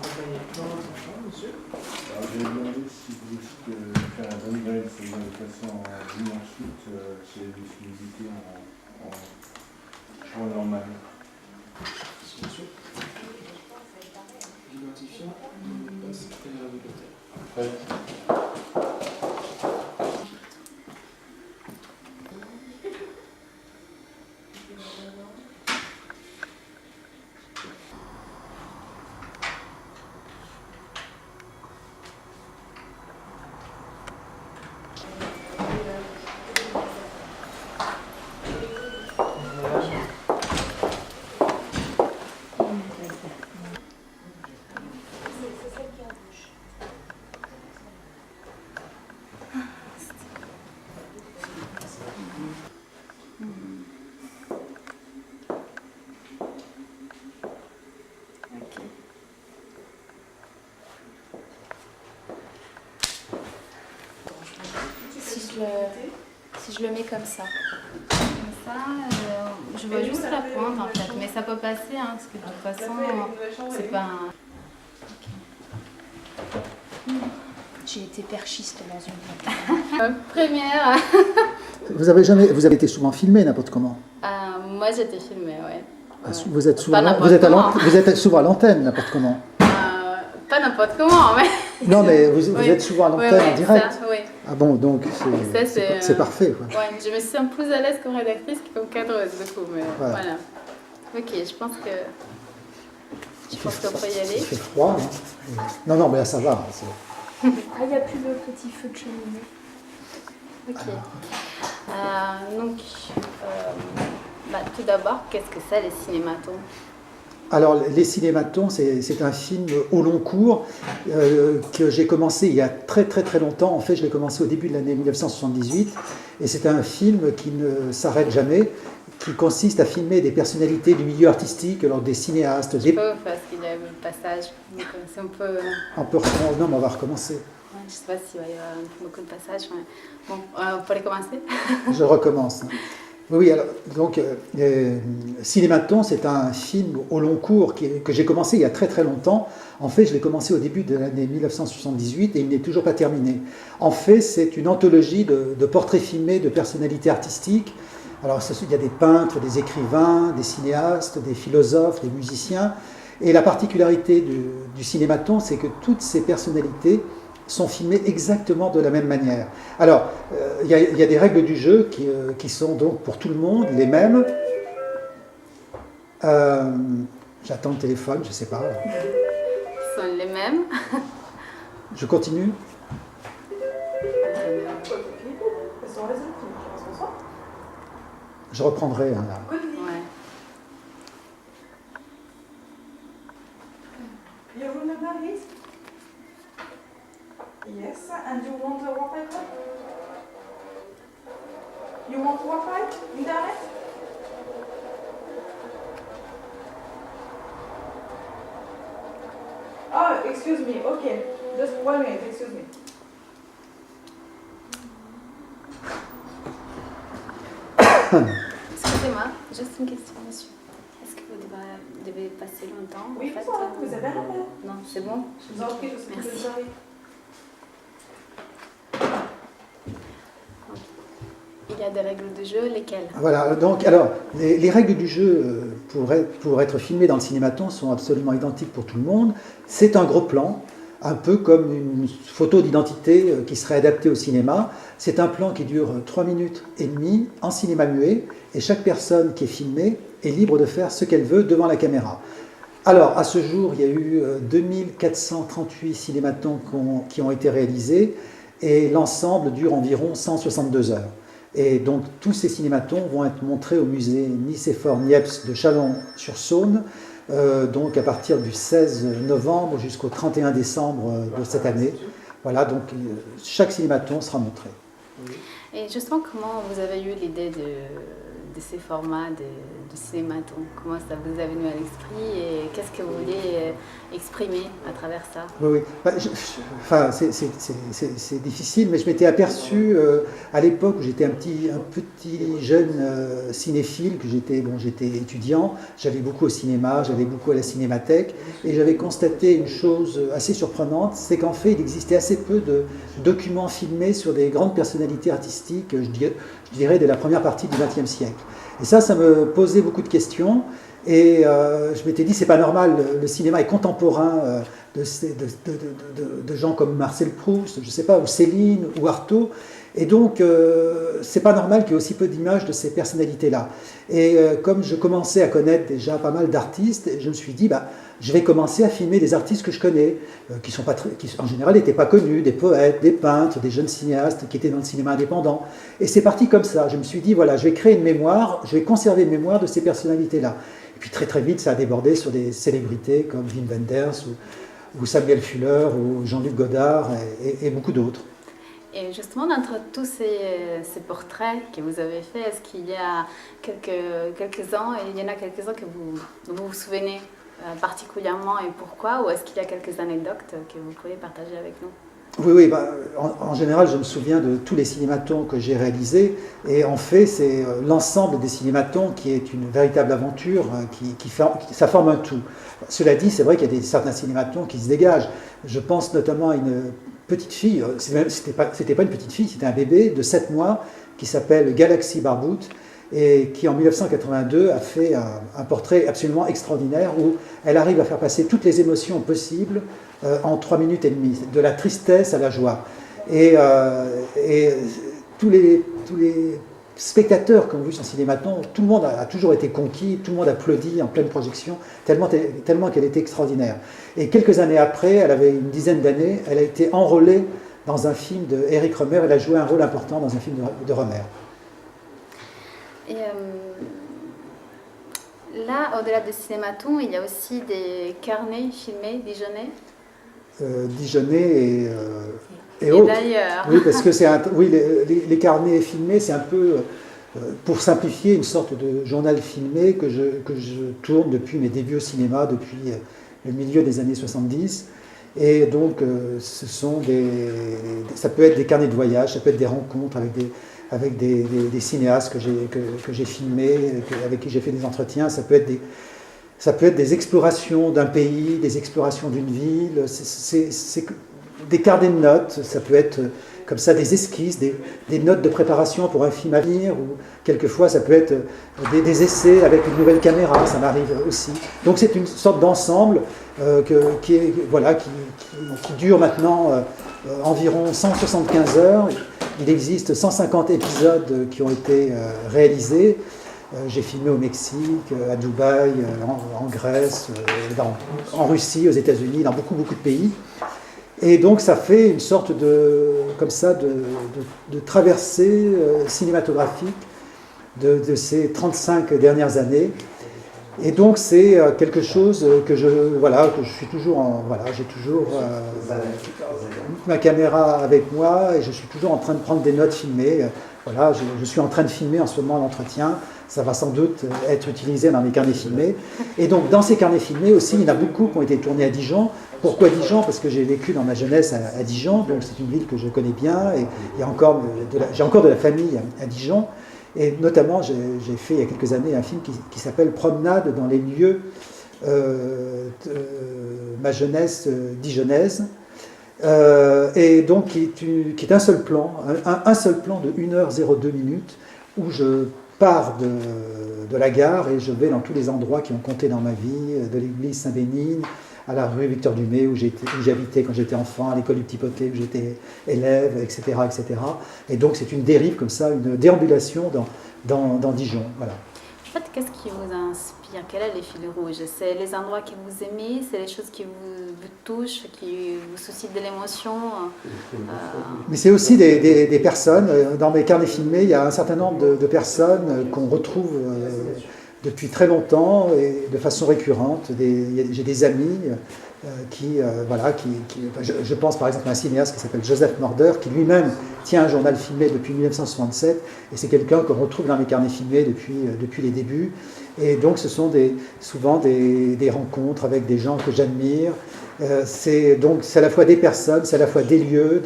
accompagner dans votre chambre, monsieur. Alors j'ai demandé si vous pouvez faire un downgrade sur une allocation en dimanche 8, si il y a des disponibilités en choix normal. Si, monsieur. L'identifiant, poste et le régulateur. Après, Si je le mets comme ça, je vois juste la pointe en fait, mais ça peut passer hein, parce que de toute façon, c'est pas un... J'ai été perchiste dans une Première. Vous avez été souvent filmé n'importe comment. Moi j'étais filmée, ouais. Vous êtes souvent, Pas n'importe comment. vous êtes souvent à l'antenne n'importe comment. Pas n'importe comment, mais... Non mais vous Oui. êtes souvent à l'antenne en direct. Ça, oui. Ah bon, donc c'est parfait. Quoi. Ouais, je me sens plus à l'aise comme rédactrice que comme cadreuse du coup, mais voilà. Ok, je pense qu'on peut y aller. Il fait froid. Hein. Non, mais là ça va. Ah, il n'y a plus le petit feu de cheminée. Ok. Donc, tout d'abord, qu'est-ce que c'est les cinématons? Alors, les cinématons, c'est un film au long cours que j'ai commencé il y a très longtemps. En fait, je l'ai commencé au début de l'année 1978. Et c'est un film qui ne s'arrête jamais, qui consiste à filmer des personnalités du milieu artistique, alors des cinéastes. Parce qu'il y a le passage, donc c'est un peu... Non, mais on va recommencer. Ouais, je ne sais pas s'il va y avoir beaucoup de passages. Mais... Bon, on peut commencer. Je recommence. Oui, alors, donc, Cinématon, c'est un film au long cours que j'ai commencé il y a très longtemps. En fait, je l'ai commencé au début de l'année 1978 et il n'est toujours pas terminé. En fait, c'est une anthologie de portraits filmés de personnalités artistiques. Alors, il y a des peintres, des écrivains, des cinéastes, des philosophes, des musiciens. Et la particularité du Cinématon, c'est que toutes ces personnalités sont filmés exactement de la même manière. Alors, il y a des règles du jeu qui sont donc pour tout le monde les mêmes. J'attends le téléphone, je ne sais pas. Ils sont les mêmes. Je continue. Je reprendrai là. Ouais. You remember this? Yes, and you want a Wi-Fi code? You want Wi-Fi? Internet? Oh, excuse me, okay. Just 1 minute, excuse me. Excusez-moi, juste une question, monsieur. Est-ce que vous devez passer longtemps Oui, en fait, vous avez un appel. Non, c'est bon. Je vous en prie, je suis Merci. désolée. Il y a des règles de jeu, lesquelles? Voilà, donc alors, les règles du jeu pour être filmées dans le cinématon sont absolument identiques pour tout le monde. C'est un gros plan, un peu comme une photo d'identité qui serait adaptée au cinéma. C'est un plan qui dure 3 minutes et demie en cinéma muet, et chaque personne qui est filmée est libre de faire ce qu'elle veut devant la caméra. Alors, à ce jour, il y a eu 2438 cinématons qui ont été réalisés, et l'ensemble dure environ 162 heures. Et donc, tous ces cinématons vont être montrés au musée Nicéphore Niepce de Chalon-sur-Saône, donc à partir du 16 novembre jusqu'au 31 décembre de cette année. Voilà, donc chaque cinématon sera montré. Et justement, comment vous avez eu l'idée ces formats de cinématon? Comment ça vous est venu à l'esprit et qu'est-ce que vous vouliez exprimer à travers ça? Oui, oui. Bah, enfin, c'est difficile, mais je m'étais aperçu à l'époque où j'étais un petit jeune cinéphile, que j'étais étudiant, j'allais beaucoup au cinéma, j'allais beaucoup à la cinémathèque, et j'avais constaté une chose assez surprenante, c'est qu'en fait, il existait assez peu de documents filmés sur des grandes personnalités artistiques, je dirais, de la première partie du XXe siècle. Et ça me posait beaucoup de questions. Et je m'étais dit, c'est pas normal, le cinéma est contemporain de gens comme Marcel Proust, je sais pas, ou Céline, ou Artaud, et donc c'est pas normal qu'il y ait aussi peu d'images de ces personnalités-là. Et comme je commençais à connaître déjà pas mal d'artistes, je me suis dit, je vais commencer à filmer des artistes que je connais, qui en général n'étaient pas connus, des poètes, des peintres, des jeunes cinéastes qui étaient dans le cinéma indépendant. Et c'est parti comme ça, je me suis dit, voilà, je vais créer une mémoire, je vais conserver une mémoire de ces personnalités-là. Et puis très très vite, ça a débordé sur des célébrités comme Wim Wenders ou Samuel Fuller ou Jean-Luc Godard et beaucoup d'autres. Et justement, d'entre tous ces portraits que vous avez faits, est-ce qu'il y a quelques-uns, et il y en a quelques-uns que vous vous souvenez particulièrement et pourquoi, ou est-ce qu'il y a quelques anecdotes que vous pouvez partager avec nous? Oui, en général, je me souviens de tous les cinématons que j'ai réalisés, et en fait, c'est l'ensemble des cinématons qui est une véritable aventure, ça forme un tout. Cela dit, c'est vrai qu'il y a certains cinématons qui se dégagent. Je pense notamment à une petite fille, c'était pas une petite fille, c'était un bébé de 7 mois qui s'appelle Galaxy Barboot, et qui en 1982 a fait un portrait absolument extraordinaire où elle arrive à faire passer toutes les émotions possibles en 3 minutes et demie, de la tristesse à la joie. Et tous les spectateurs qui ont vu son cinématon, tout le monde a toujours été conquis, tout le monde applaudit en pleine projection, tellement qu'elle était extraordinaire. Et quelques années après, elle avait une dizaine d'années, elle a été enrôlée dans un film de Eric Rohmer, elle a joué un rôle important dans un film de Rohmer. Et là, au-delà de cinématon, il y a aussi des carnets filmés, dijonnais. Dijonnais et autres. D'ailleurs. Oui, parce que les carnets filmés, c'est un peu, pour simplifier, une sorte de journal filmé que je tourne depuis mes débuts au cinéma, depuis le milieu des années 70. Et donc, ça peut être des carnets de voyage, ça peut être des rencontres avec des cinéastes que j'ai filmés, avec qui j'ai fait des entretiens. Ça peut être des explorations d'un pays, des explorations d'une ville. C'est des carnets de notes. Ça peut être comme ça des esquisses, des notes de préparation pour un film à venir. Ou quelquefois, ça peut être des essais avec une nouvelle caméra. Ça m'arrive aussi. Donc, c'est une sorte d'ensemble qui dure maintenant environ 175 heures. Il existe 150 épisodes qui ont été réalisés. J'ai filmé au Mexique, à Dubaï, en Grèce, en Russie, aux États-Unis, dans beaucoup de pays. Et donc ça fait une sorte de traversée cinématographique de ces 35 dernières années. Et donc c'est quelque chose que je suis toujours j'ai toujours ma caméra avec moi et je suis toujours en train de prendre des notes filmées. Je suis en train de filmer en ce moment l'entretien. Ça va sans doute être utilisé dans mes carnets filmés. Et donc dans ces carnets filmés aussi, il y en a beaucoup qui ont été tournés à Dijon. Pourquoi Dijon? Parce que j'ai vécu dans ma jeunesse à Dijon, donc c'est une ville que je connais bien et j'ai encore de la famille à Dijon. Et notamment, j'ai fait il y a quelques années un film qui s'appelle Promenade dans les lieux de ma jeunesse dijonnaise. Et donc, qui est un seul plan de 1h02 où je pars de la gare et je vais dans tous les endroits qui ont compté dans ma vie, de l'église Saint-Bénigne à la rue Victor Dumais où j'habitais quand j'étais enfant, à l'école du Petit Potet où j'étais élève, etc., etc. Et donc c'est une dérive comme ça, une déambulation dans Dijon. Voilà. En fait, qu'est-ce qui vous inspire? Quel est le fil rouge? C'est les endroits que vous aimez? C'est les choses qui vous touchent, qui vous suscitent de l'émotion? Mais c'est aussi des personnes. Dans mes carnets filmés, il y a un certain nombre de personnes qu'on retrouve depuis très longtemps et de façon récurrente. J'ai des amis je pense par exemple à un cinéaste qui s'appelle Joseph Morder, qui lui-même tient un journal filmé depuis 1967, et c'est quelqu'un qu'on retrouve dans mes carnets filmés depuis les débuts. Et donc ce sont souvent des rencontres avec des gens que j'admire. C'est à la fois des personnes, c'est à la fois des lieux,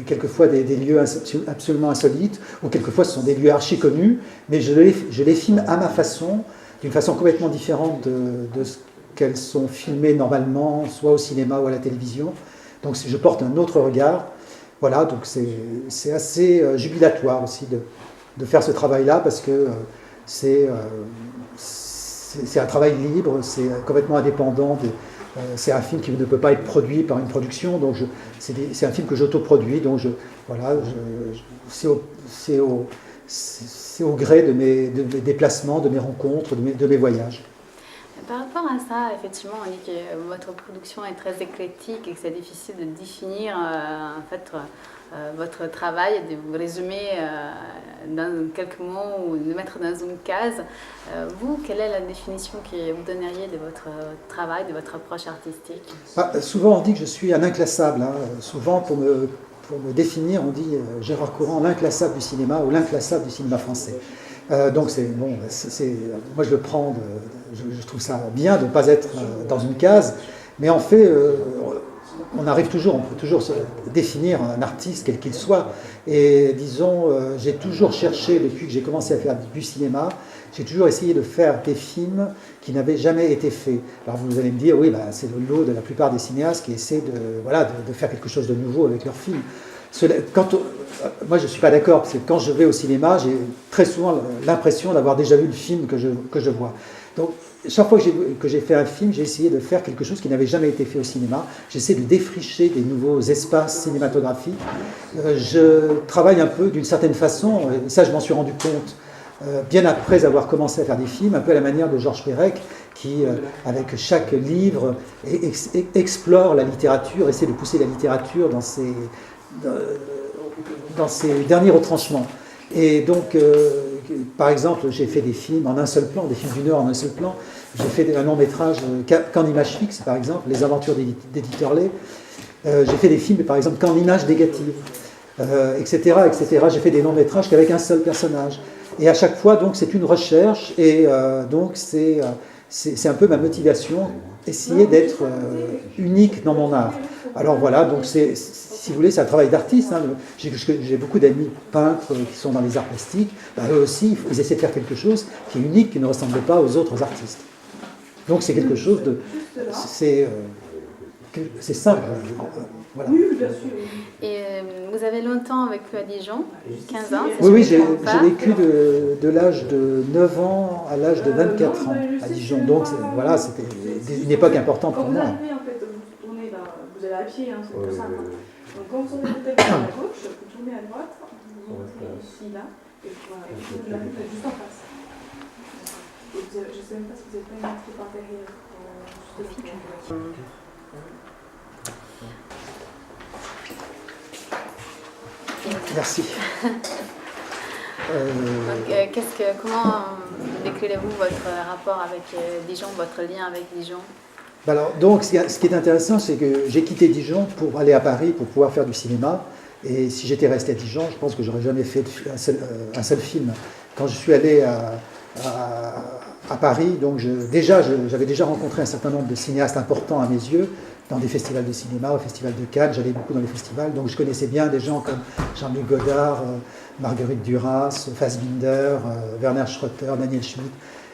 quelquefois des lieux absolument insolites, ou quelquefois ce sont des lieux archi connus, mais je les filme à ma façon, d'une façon complètement différente de ce qu'elles sont filmées normalement, soit au cinéma ou à la télévision. Donc je porte un autre regard. Voilà, donc c'est assez jubilatoire aussi de faire ce travail-là, parce que c'est un travail libre, c'est complètement indépendant. C'est un film qui ne peut pas être produit par une production, donc c'est un film que j'autoproduis, donc c'est au gré de mes déplacements, de mes rencontres, de mes voyages. Par rapport à ça, effectivement, on dit que votre production est très éclectique et que c'est difficile de définir votre travail et de vous résumer dans quelques mots ou de mettre dans une case. Vous, quelle est la définition que vous donneriez de votre travail, de votre approche artistique? Souvent on dit que je suis un inclassable. Souvent pour me définir, on dit Gérard Courant, l'inclassable du cinéma ou l'inclassable du cinéma français. Donc moi je le prends, je trouve ça bien de ne pas être dans une case, mais en fait on peut toujours se définir un artiste quel qu'il soit. Et disons, j'ai toujours cherché, depuis que j'ai commencé à faire du cinéma, j'ai toujours essayé de faire des films qui n'avaient jamais été faits. Alors vous allez me dire, oui, c'est le lot de la plupart des cinéastes qui essaient de faire quelque chose de nouveau avec leurs films. Moi je ne suis pas d'accord, parce que quand je vais au cinéma, j'ai très souvent l'impression d'avoir déjà vu le film que je vois. Donc chaque fois que j'ai fait un film, j'ai essayé de faire quelque chose qui n'avait jamais été fait au cinéma. J'essaie de défricher des nouveaux espaces cinématographiques. Je travaille un peu d'une certaine façon, et ça je m'en suis rendu compte bien après avoir commencé à faire des films, un peu à la manière de Georges Perec, qui, avec chaque livre, explore la littérature, essaie de pousser la littérature dans ses derniers retranchements. Et donc, par exemple, j'ai fait des films en un seul plan, des films d'une heure en un seul plan. J'ai fait un long métrage qu'en image fixe, par exemple, Les aventures d'Edith Hurley. J'ai fait des films, par exemple, qu'en image négative, etc., etc. J'ai fait des longs métrages qu'avec un seul personnage. Et à chaque fois, donc, c'est une recherche, et donc c'est un peu ma motivation, essayer d'être unique dans mon art. Alors voilà, donc si vous voulez, c'est un travail d'artiste. J'ai beaucoup d'amis peintres qui sont dans les arts plastiques. Eux aussi, ils essaient de faire quelque chose qui est unique, qui ne ressemble pas aux autres artistes. Donc c'est quelque chose de... C'est simple. Voilà. Et vous avez longtemps vécu à Dijon, 15 ans? Oui, j'ai vécu de l'âge de 9 ans à l'âge de 24 ans à Dijon. Donc voilà, c'était une époque importante pour moi. Quand vous arrivez, en fait, vous tournez là, vous allez à pied, c'est tout simple. Donc quand vous tournez peut-être à gauche, vous tournez à droite, vous montrez ici, là, et voilà, vous la faites juste en face. Et je ne sais même pas si vous n'avez pas une entrée par derrière. Merci. Comment décrivez-vous votre rapport avec Dijon, votre lien avec Dijon? Alors, donc, ce qui est intéressant, c'est que j'ai quitté Dijon pour aller à Paris pour pouvoir faire du cinéma. Et si j'étais resté à Dijon, je pense que j'aurais jamais fait un seul film. Quand je suis allé à Paris, donc j'avais déjà rencontré un certain nombre de cinéastes importants à mes yeux, dans des festivals de cinéma, au festival de Cannes, j'allais beaucoup dans les festivals, donc je connaissais bien des gens comme Jean-Luc Godard, Marguerite Duras, Fassbinder, Werner Schroeter, Daniel Schmitt,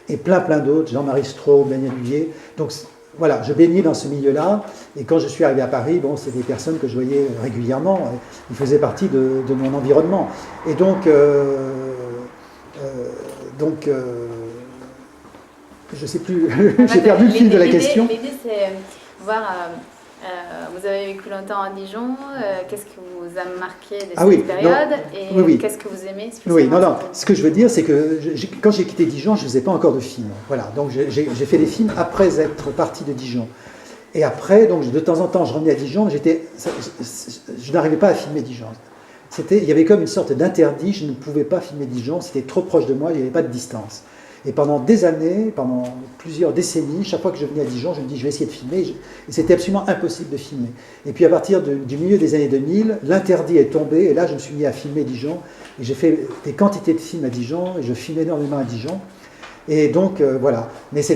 et plein d'autres, Jean-Marie Straub, Daniel Huyer. Donc voilà, je baignais dans ce milieu-là, et quand je suis arrivé à Paris, c'est des personnes que je voyais régulièrement, ils faisaient partie de mon environnement. Et donc je ne sais plus, j'ai perdu le fil de la question. L'idée, c'est voir, vous avez vécu longtemps à Dijon, qu'est-ce qui vous a marqué de cette période, et qu'est-ce que vous aimez spécialement? Oui, ce que je veux dire, c'est que quand j'ai quitté Dijon, je ne faisais pas encore de films. Voilà, donc j'ai fait des films après être parti de Dijon. Et après, donc, de temps en temps, je revenais à Dijon, je n'arrivais pas à filmer Dijon. Il y avait comme une sorte d'interdit, je ne pouvais pas filmer Dijon, c'était trop proche de moi, il n'y avait pas de distance. Et pendant des années, pendant plusieurs décennies, chaque fois que je venais à Dijon, je me dis je vais essayer de filmer. Et c'était absolument impossible de filmer. Et puis à partir du milieu des années 2000, l'interdit est tombé. Et là, je me suis mis à filmer Dijon. Et j'ai fait des quantités de films à Dijon. Et je filmais énormément à Dijon. Et donc, voilà. Mais ça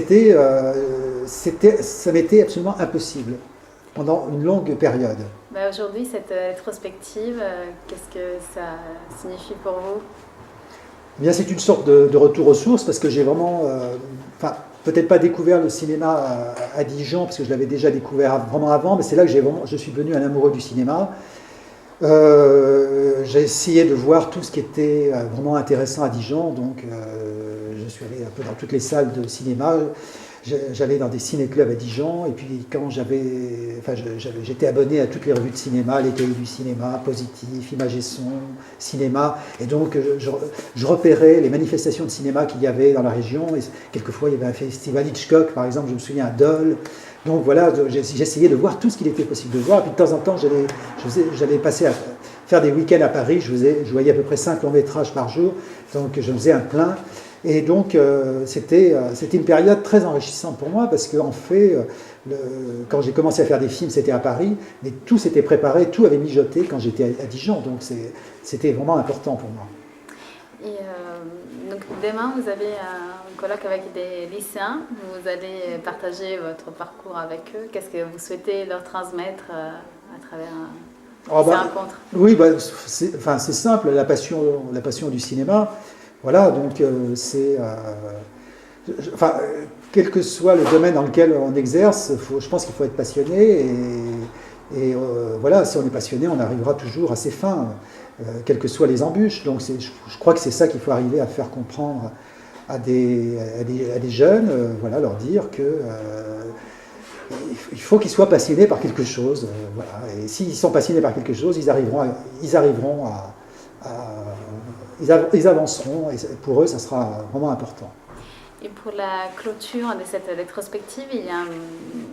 m'était absolument impossible pendant une longue période. Aujourd'hui, cette rétrospective, qu'est-ce que ça signifie pour vous? Eh bien, c'est une sorte de retour aux sources parce que j'ai vraiment, peut-être pas découvert le cinéma à Dijon parce que je l'avais déjà découvert vraiment avant, mais c'est là que je suis devenu un amoureux du cinéma. J'ai essayé de voir tout ce qui était vraiment intéressant à Dijon, donc je suis allé un peu dans toutes les salles de cinéma. J'allais dans des ciné-clubs à Dijon, et puis quand j'étais abonné à toutes les revues de cinéma, les cahiers du cinéma, Positif, Image et Son, Cinéma, et donc je repérais les manifestations de cinéma qu'il y avait dans la région, et quelquefois il y avait un festival Hitchcock, par exemple, je me souviens à Dole. Donc voilà, j'essayais de voir tout ce qu'il était possible de voir, et puis de temps en temps j'allais passer à faire des week-ends à Paris, je voyais à peu près 5 longs métrages par jour, donc je faisais un plein. Et donc, c'était une période très enrichissante pour moi parce qu'en fait, quand j'ai commencé à faire des films, c'était à Paris, mais tout s'était préparé, tout avait mijoté quand j'étais à Dijon. Donc, c'était vraiment important pour moi. Et donc, demain, vous avez un colloque avec des lycéens. Vous allez partager votre parcours avec eux. Qu'est-ce que vous souhaitez leur transmettre à travers ces rencontres? Oui, c'est simple, la passion du cinéma. Voilà, donc quel que soit le domaine dans lequel on exerce, je pense qu'il faut être passionné et voilà, si on est passionné, on arrivera toujours à ses fins, quelles que soient les embûches. Donc je crois que c'est ça qu'il faut arriver à faire comprendre à des jeunes, voilà, leur dire que il faut qu'ils soient passionnés par quelque chose, voilà. Et s'ils sont passionnés par quelque chose, ils avanceront, et pour eux, ça sera vraiment important. Et pour la clôture de cette rétrospective,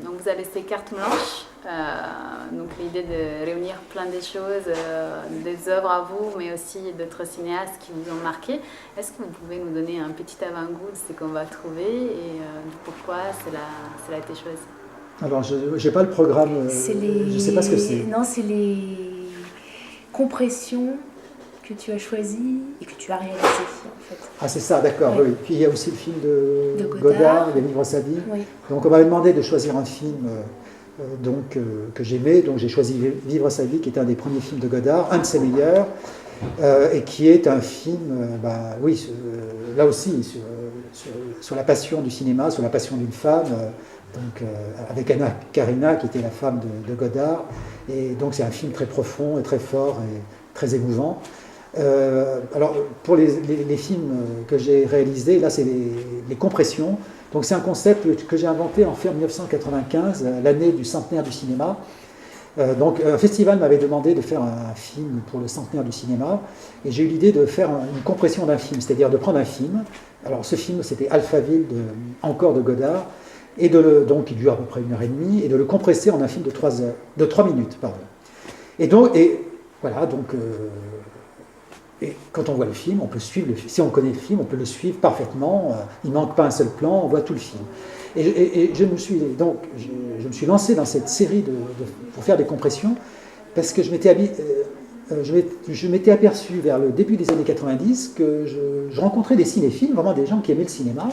donc vous avez laissé carte blanche, donc l'idée de réunir plein de choses, des œuvres à vous, mais aussi d'autres cinéastes qui vous ont marqué. Est-ce que vous pouvez nous donner un petit avant-goût de ce qu'on va trouver et pourquoi cela a été choisi? Alors, je n'ai pas le programme, je ne sais pas ce que c'est. Non, c'est les compressions que tu as choisi et que tu as réalisé en fait. Ah c'est ça, d'accord, oui. Puis il y a aussi le film de Godard, Les Vivre sa vie. Oui. Donc on m'avait demandé de choisir un film que j'aimais, donc j'ai choisi Vivre sa vie, qui est un des premiers films de Godard, un de ses meilleurs, et qui est un film, là aussi, sur la passion du cinéma, sur la passion d'une femme, avec Anna Karina, qui était la femme de Godard, et donc c'est un film très profond et très fort et très émouvant. Alors, pour les films que j'ai réalisés, là, c'est les compressions. Donc, c'est un concept que j'ai inventé en 1995, l'année du centenaire du cinéma. Donc, un festival m'avait demandé de faire un film pour le centenaire du cinéma, et j'ai eu l'idée de faire une compression d'un film, c'est-à-dire de prendre un film. Alors, ce film, c'était Alphaville, encore de Godard, et donc, il dure à peu près 1h30, et de le compresser en un film de 3 minutes, pardon. Et voilà, donc. Et quand on voit le film, on peut suivre le film. Si on connaît le film, on peut le suivre parfaitement. Il ne manque pas un seul plan, on voit tout le film. Et je me suis lancé dans cette série pour faire des compressions parce que je m'étais aperçu vers le début des années 90 que je rencontrais des cinéphiles, vraiment des gens qui aimaient le cinéma.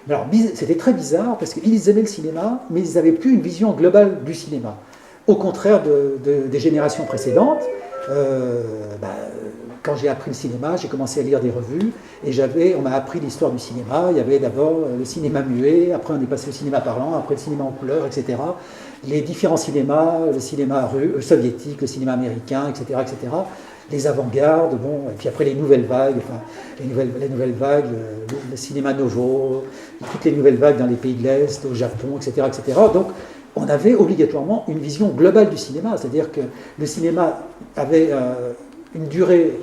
Alors c'était très bizarre parce qu'ils aimaient le cinéma, mais ils n'avaient plus une vision globale du cinéma. Au contraire des générations précédentes. Quand j'ai appris le cinéma, j'ai commencé à lire des revues et on m'a appris l'histoire du cinéma. Il y avait d'abord le cinéma muet, après on est passé au cinéma parlant, après le cinéma en couleur, etc. Les différents cinémas, le cinéma soviétique, le cinéma américain, etc., etc. Les avant-gardes, et puis après les nouvelles vagues, les nouvelles vagues, le cinéma novo, toutes les nouvelles vagues dans les pays de l'Est, au Japon, etc., etc. Donc on avait obligatoirement une vision globale du cinéma, c'est-à-dire que le cinéma avait une durée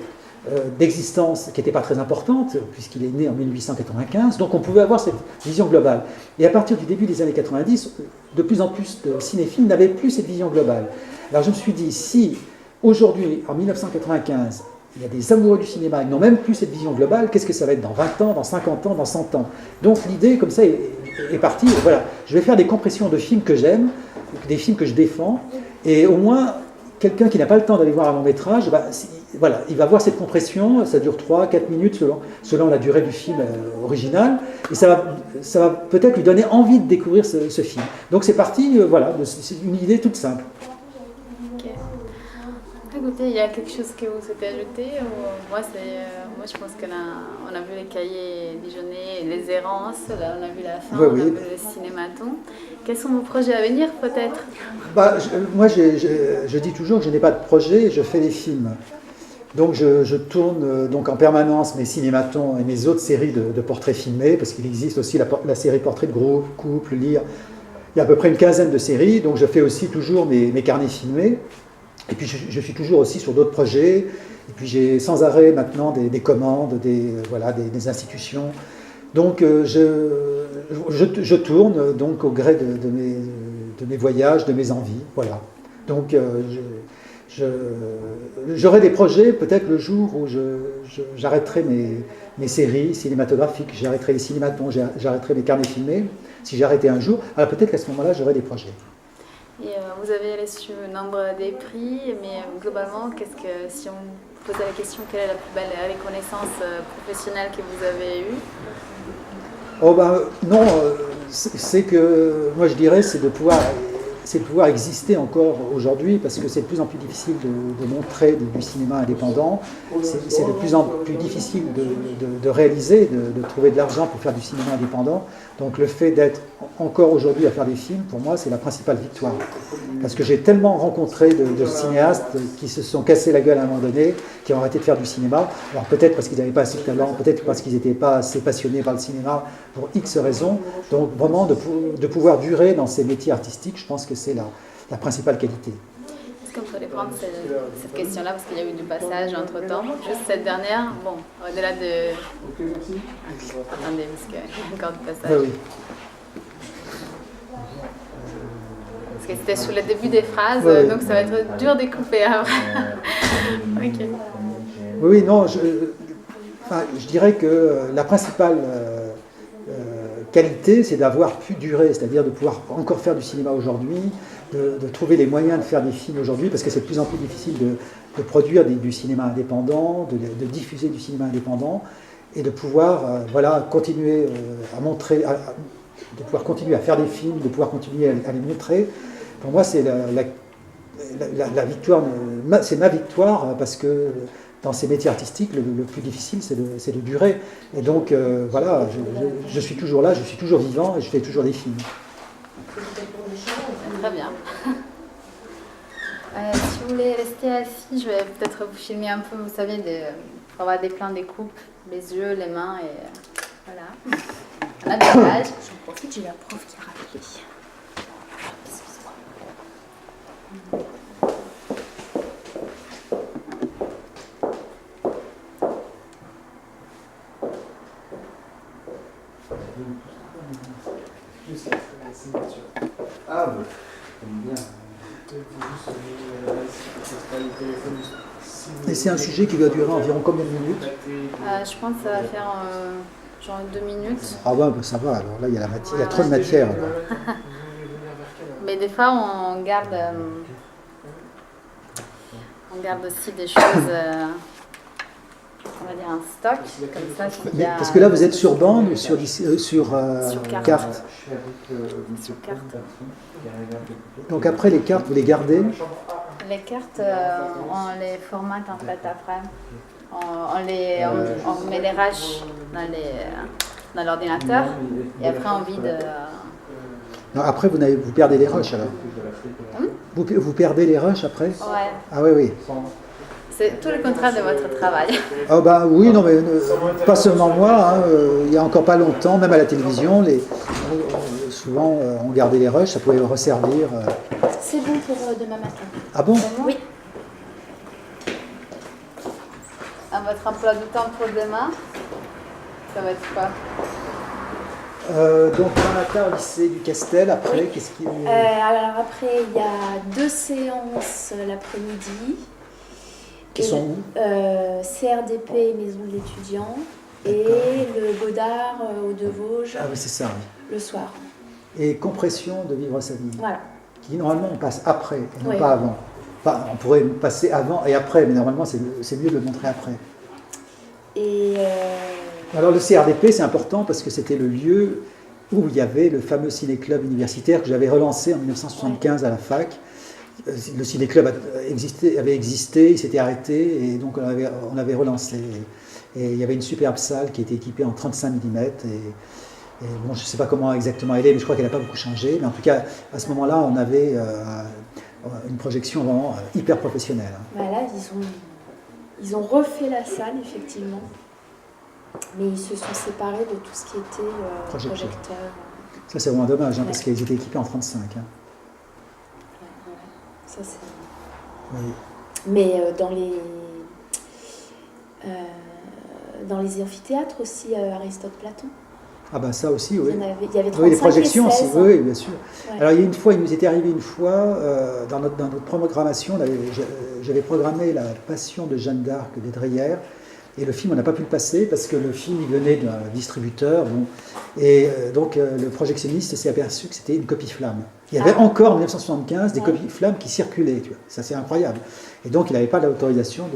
d'existence qui n'était pas très importante, puisqu'il est né en 1895, donc on pouvait avoir cette vision globale. Et à partir du début des années 90, de plus en plus de cinéphiles n'avaient plus cette vision globale. Alors je me suis dit, si aujourd'hui, en 1995, il y a des amoureux du cinéma, ils n'ont même plus cette vision globale, qu'est-ce que ça va être dans 20 ans, dans 50 ans, dans 100 ans. Donc l'idée, comme ça, est partie, voilà, je vais faire des compressions de films que j'aime, des films que je défends, et au moins, quelqu'un qui n'a pas le temps d'aller voir un long métrage, voilà, il va voir cette compression, ça dure 3-4 minutes selon la durée du film original, et ça va peut-être lui donner envie de découvrir ce film. Donc c'est parti, voilà, c'est une idée toute simple. Ok. Écoutez, il y a quelque chose que vous souhaitez ajouter moi, moi, je pense qu'on a vu les cahiers dijonnais, les errances, là, on a vu la fin, Ouais, on a oui. vu le cinématon. Quels sont vos projets à venir, peut-être? Moi, je dis toujours que je n'ai pas de projet, je fais des films. Donc je tourne donc en permanence mes cinématons et mes autres séries de portraits filmés, parce qu'il existe aussi la série Portrait de groupe, couple, lire. Il y a à peu près une quinzaine de séries, donc je fais aussi toujours mes carnets filmés. Et puis je suis toujours aussi sur d'autres projets. Et puis j'ai sans arrêt maintenant des commandes, des institutions. Donc je tourne donc au gré de mes voyages, de mes envies. Voilà. Donc j'aurai des projets peut-être le jour où j'arrêterai mes séries cinématographiques, j'arrêterai les cinématons, j'arrêterai mes carnets filmés. Si j'arrêtais un jour, alors peut-être qu'à ce moment-là j'aurai des projets. Et vous avez reçu nombre des prix, mais globalement, si on vous posait la question, quelle est la plus belle reconnaissance professionnelle que vous avez eue? Oh non, c'est que moi je dirais c'est de pouvoir exister encore aujourd'hui, parce que c'est de plus en plus difficile de montrer du cinéma indépendant, c'est de plus en plus difficile de réaliser, de trouver de l'argent pour faire du cinéma indépendant. Donc le fait d'être encore aujourd'hui à faire des films, pour moi c'est la principale victoire. Parce que j'ai tellement rencontré de cinéastes qui se sont cassés la gueule à un moment donné, qui ont arrêté de faire du cinéma. Alors peut-être parce qu'ils n'avaient pas assez de talent, peut-être parce qu'ils n'étaient pas assez passionnés par le cinéma, pour X raisons. Donc vraiment de pouvoir durer dans ces métiers artistiques, je pense que c'est la principale qualité. Est-ce qu'on pourrait prendre cette question-là, parce qu'il y a eu du passage entre-temps? Juste cette dernière, bon, au-delà de... Attendez, parce qu'il y a encore du passage. Oui. Parce que c'était sur le début des phrases, Oui. donc ça va être dur de couper après. Ok. Oui, non, je dirais que la principale qualité, c'est d'avoir pu durer, c'est-à-dire de pouvoir encore faire du cinéma aujourd'hui, de trouver les moyens de faire des films aujourd'hui, parce que c'est de plus en plus difficile de produire du cinéma indépendant, de diffuser du cinéma indépendant, et de pouvoir continuer à montrer, de pouvoir continuer à faire des films, de pouvoir continuer à les montrer. Pour moi, c'est la victoire, c'est ma victoire, parce que dans ces métiers artistiques, le plus difficile, c'est de durer. Et donc, voilà, je suis toujours là, je suis toujours vivant, et je fais toujours des films. Très bien. Si vous voulez rester assis, je vais peut-être vous filmer un peu, vous savez, pour avoir des plans des coupes, les yeux, les mains, et voilà. On a des pages. J'en profite, j'ai la prof qui a rappelé. Juste la signature. Ah, bah, j'aime bien. Et c'est un sujet qui va durer environ combien de minutes? Je pense que ça va faire genre 2 minutes. Ah ouais, ça va, alors là, il y a trop de matière. Alors. Mais des fois, on garde aussi des choses, on va dire un stock, comme ça. Mais, parce que là, vous êtes sur bande ou sur carte. carte. Sur carte. Donc après, les cartes, vous les gardez? Les cartes, on les formate en fait après. On met les rushs dans l'ordinateur et après on vide. Non, après, vous perdez les rushs alors. Vous perdez les rushs après? Ouais, Ah oui, oui. c'est tout le contraire de votre travail. Ah bah oui, non mais pas seulement moi, hein, il y a encore pas longtemps, même à la télévision, souvent on gardait les rushs, ça pouvait resservir. C'est bon pour demain matin. Ah bon? Oui. À votre emploi du temps pour demain, ça va être quoi? Donc demain matin au lycée du Castel, après, qu'est-ce qui... Alors après, il y a 2 séances l'après-midi. Qui Et sont où CRDP, Maison de l'étudiant, et le Godard au de Vosges, Ah oui, c'est ça. Oui. le soir. Et Compression de vivre sa vie, Voilà. qui normalement on passe après et non Oui. pas avant. Enfin, on pourrait passer avant et après, mais normalement c'est mieux de le montrer après. Et Alors le CRDP, c'est important parce que c'était le lieu où il y avait le fameux ciné-club universitaire que j'avais relancé en 1975 à la fac. Le ciné-club avait existé, il s'était arrêté et donc on avait relancé. Et il y avait une superbe salle qui était équipée en 35 mm. Et bon, je ne sais pas comment exactement elle est, mais je crois qu'elle n'a pas beaucoup changé. Mais en tout cas, à ce moment-là, on avait une projection vraiment hyper professionnelle. voilà, ils ont refait la salle, effectivement. Mais ils se sont séparés de tout ce qui était projecteur. Ça, c'est vraiment dommage, parce qu'ils étaient équipés en 35. Ouais. Ça, c'est... Oui. Mais dans les amphithéâtres aussi, Aristote Platon. Ah ben ça aussi, oui. Il y avait 35 oui, les projections et 16. aussi, oui, bien sûr. Ouais. Alors il nous était arrivé une fois, dans notre programmation, j'avais programmé La Passion de Jeanne d'Arc de Dreyer, et le film, on n'a pas pu le passer parce que le film, il venait d'un distributeur, bon, et donc le projectionniste s'est aperçu que c'était une copie flamme. Il y avait encore en 1975 des copies flammes qui circulaient, tu vois. Ça c'est incroyable. Et donc il n'avait pas l'autorisation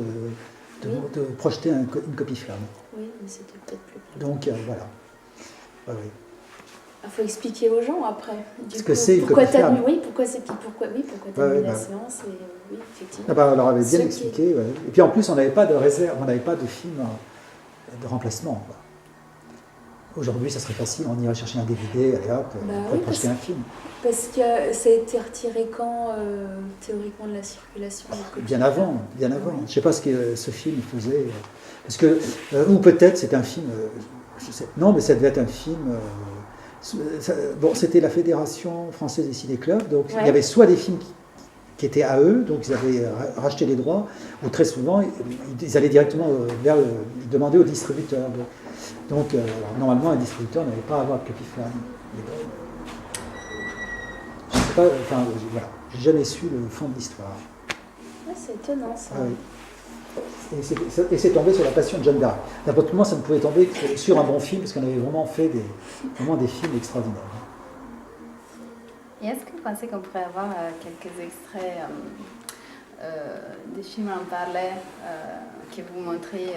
de projeter une copie flamme. Oui, mais c'était peut-être plus. Donc voilà. Ouais, oui. Il faut expliquer aux gens après. Ce que c'est une pourquoi copie flamme. Oui, pourquoi t'as mis la séance. Et, oui, effectivement. Ah bah, on leur avait bien expliqué. Ouais. Et puis en plus, on n'avait pas de réserve, on n'avait pas de film de remplacement. Quoi. Aujourd'hui, ça serait facile, on irait chercher un DVD, allez hop, on pourrait projeter un film. Parce que ça a été retiré quand, théoriquement, de la circulation des copies. Bien avant. Je ne sais pas ce que ce film faisait. Parce que, ou peut-être c'était un film, je sais, non, mais ça devait être un film. Bon, c'était la Fédération française des ciné-clubs, donc il y avait soit des films qui étaient à eux, donc ils avaient racheté les droits, ou très souvent, ils allaient directement ils demandaient au distributeur. Donc, normalement, un distributeur n'avait pas à avoir de copie flamme. Je ne sais pas, enfin, voilà, j'ai jamais su le fond de l'histoire. Ouais, c'est étonnant, ça. Ah, oui. Et c'est tombé sur La Passion de Jeanne d'Arc. N'importe comment, ça ne pouvait tomber que sur un bon film, parce qu'on avait vraiment fait des films extraordinaires. Et est-ce que vous pensez qu'on pourrait avoir quelques extraits des films en parler que vous montrez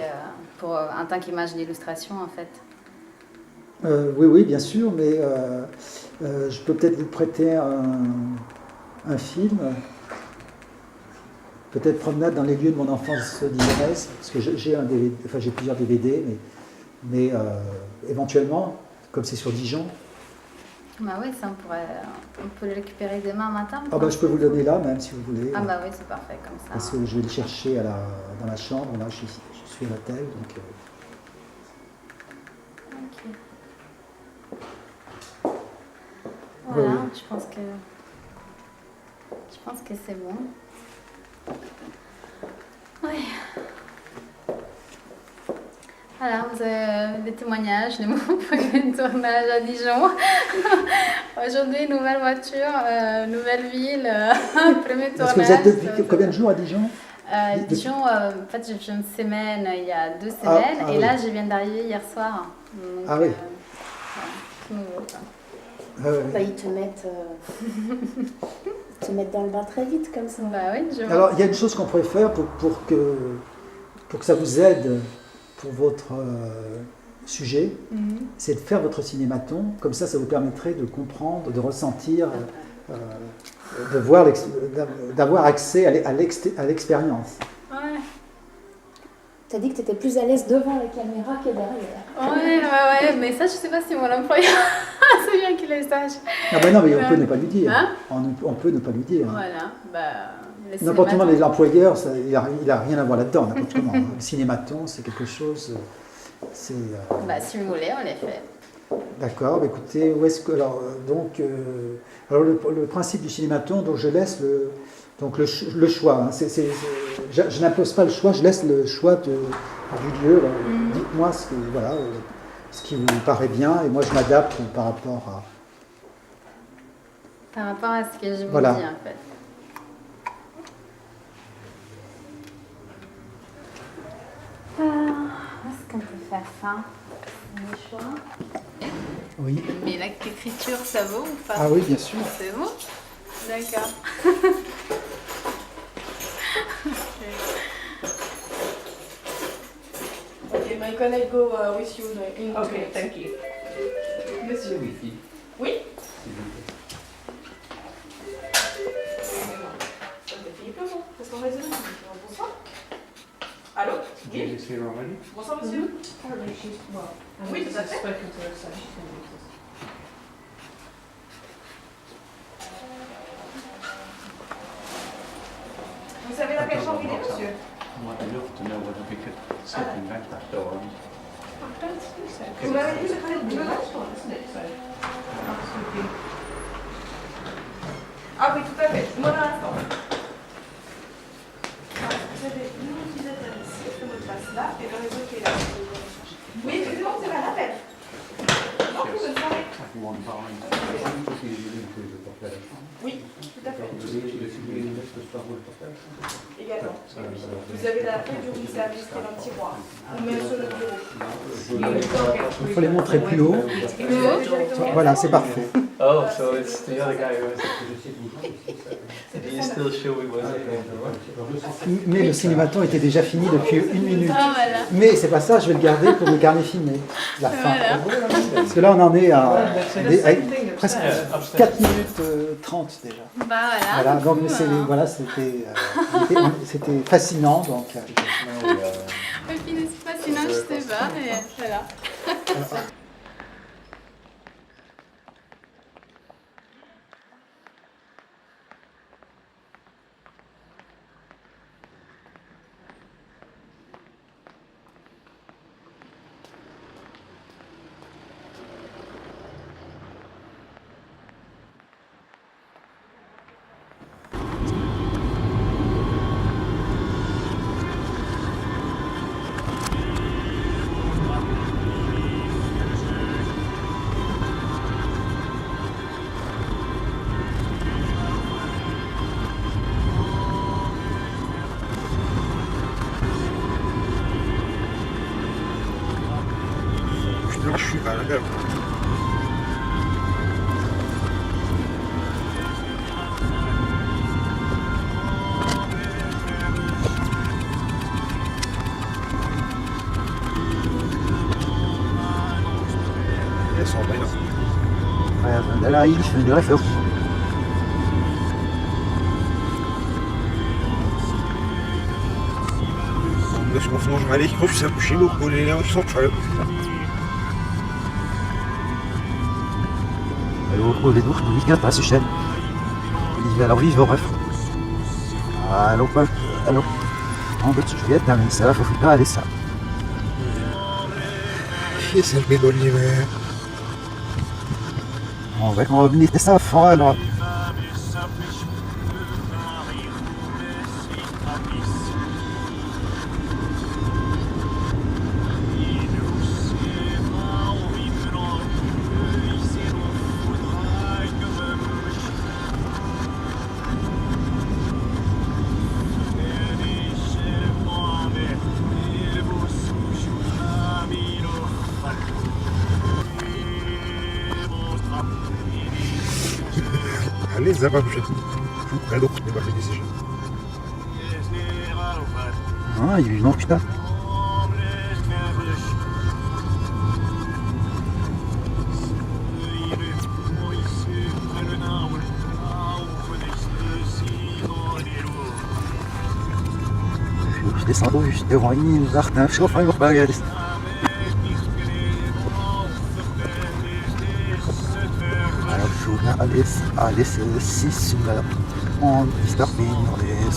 en tant qu'image d'illustration, en fait? Oui, bien sûr, mais je peux peut-être vous prêter un film. Peut-être Promenade dans les lieux de mon enfance dijonnaise, parce que j'ai plusieurs DVD, mais éventuellement, comme c'est sur Dijon. Bah oui, ça on peut le récupérer demain matin. Ah bah, je peux vous le donner là même si vous voulez. Ah bah oui, c'est parfait comme ça. Parce que je vais le chercher dans la chambre, là je suis à l'hôtel. Donc, Ok. Voilà, oui. je pense que c'est bon. Oui. Voilà, vous avez des témoignages de mon premier tournage à Dijon. Aujourd'hui, nouvelle voiture, nouvelle ville, premier tournage. Est-ce que vous êtes depuis combien de jours à Dijon? Dijon, en fait, j'ai fait une semaine il y a 2 semaines, et là, je viens d'arriver hier soir. Donc, ah oui. Tout nouveau, quoi. Bah, ils te mettent dans le bain très vite comme ça. Bah oui, je vois. Alors, il y a une chose qu'on pourrait faire pour que ça vous aide pour votre sujet, c'est de faire votre cinématon. Comme ça vous permettrait de comprendre, de ressentir, de voir, d'avoir accès à l'expérience. Ouais. T'as dit que t'étais plus à l'aise devant la caméra que derrière. Ouais, mais ça, je sais pas si mon employeur, c'est bien qu'il le sache. Ah ben non, mais on peut ne pas lui dire. Hein? On peut ne pas lui dire. Voilà, N'importe comment, l'employeur, il a rien à voir là-dedans, n'importe comment. Le cinématon, c'est quelque chose... si vous voulez, on les fait. D'accord, bah écoutez, où est-ce que... Alors, le principe du cinématon, donc je laisse le choix. Hein, je n'impose pas le choix, je laisse le choix du lieu. Dites-moi ce qui vous paraît bien, et moi je m'adapte par rapport à... Par rapport à ce que je vous Voilà. dis, en fait. fin. Mes choix. Oui. Mais l'écriture, ça vaut ou pas? Ah oui, bien sûr. C'est bon? D'accord. Ok, my colleague go with you in Ok, thank you. Monsieur. Wi-Fi. Oui. S'il vous plaît. Philippe Lebon, parce qu'on va dire bonsoir. Allô? Oui. Bonsoir monsieur. Oui, tout à fait. Vous savez dans quelle chambre il est, monsieur? Vous m'avez dit que je connais le bureau? Ah oui, tout à fait. Moi, dans l'instant. Vous avez une utilisateur ici, le mot de passe là, et le réseau qui est là. Oui, effectivement, c'est un appel. Non, vous ne savez. Oui, tout à fait. Également. Vous avez la clé du room service qui est dans le tiroir. Ou même sur le bureau. Il faut les montrer plus haut. Voilà, c'est parfait. Oh, so it's the other guy who was. He's still sure we was. Mais le cinématon était déjà fini depuis 1 minute. Ah voilà. Mais c'est pas ça, je vais le garder pour le carnet filmé. La fin. Voilà. Parce que là, on en est à presque Yeah, 4 minutes 30 déjà. Bah voilà. Voilà, donc du coup, voilà, c'était fascinant. Donc, Et puis c'est fascinant, je sais pas, mais voilà. Je suis pas là. Elles sont bien. là, il fait de référence. بس مفروض عليك خمسة بشيلو كل يوم صفر. Alors, les douches, week-end, pas si cher. Alors, vivre, bref. Alors, pas. Alors, en fait, je vais être dans ça, faut pas aller ça. C'est le bédolier. On va revenir de ça, fort alors. Allez, ça va, je ferai d'autres, je n'ai pas fait des sujets. Ah, il y a eu une putain. Je descends juste devant une Martin, je chauffe un gros bagage. Alles 6 und ich dachte mir, alles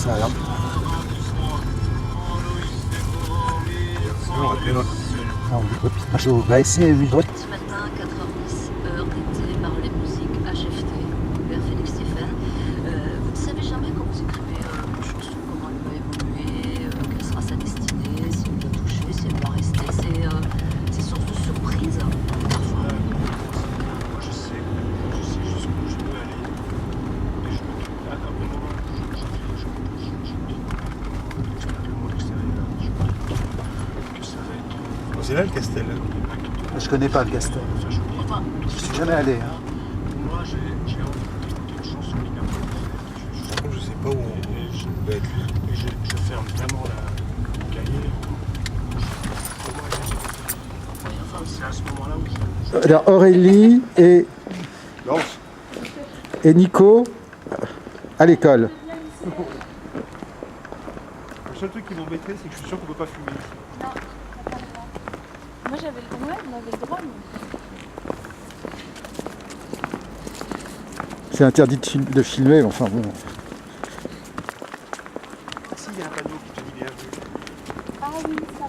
je vais essayer de Ce matin, 4h10, heure dictée par les musiques HFT, vers Félix Stéphane. Vous ne savez jamais quand vous écrivez une chanson, comment elle va évoluer, quelle sera sa destinée, si elle va toucher, si elle va rester. C'est source de surprise, parfois. Je sais jusqu'où je peux aller. Et je me trouve à un moment, je le monde extérieur. Que ça va être C'est là le Castel. Je connais pas le Castel. Enfin, Je suis jamais allé. Hein. Moi, j'ai envie d'une chanson qui m'a. Par contre, je sais pas où on va être. Je ferme vraiment le cahier. Enfin, c'est à ce moment-là où je. Alors Aurélie Lance. et Nico à l'école. Le seul truc qui m'embêterait, c'est que je suis sûr qu'on peut pas fumer ici. Moi j'avais le droit, on avait le droit. C'est interdit de filmer, enfin bon. Si, il y a un panneau qui te dit bienvenue. Ah oui, ça.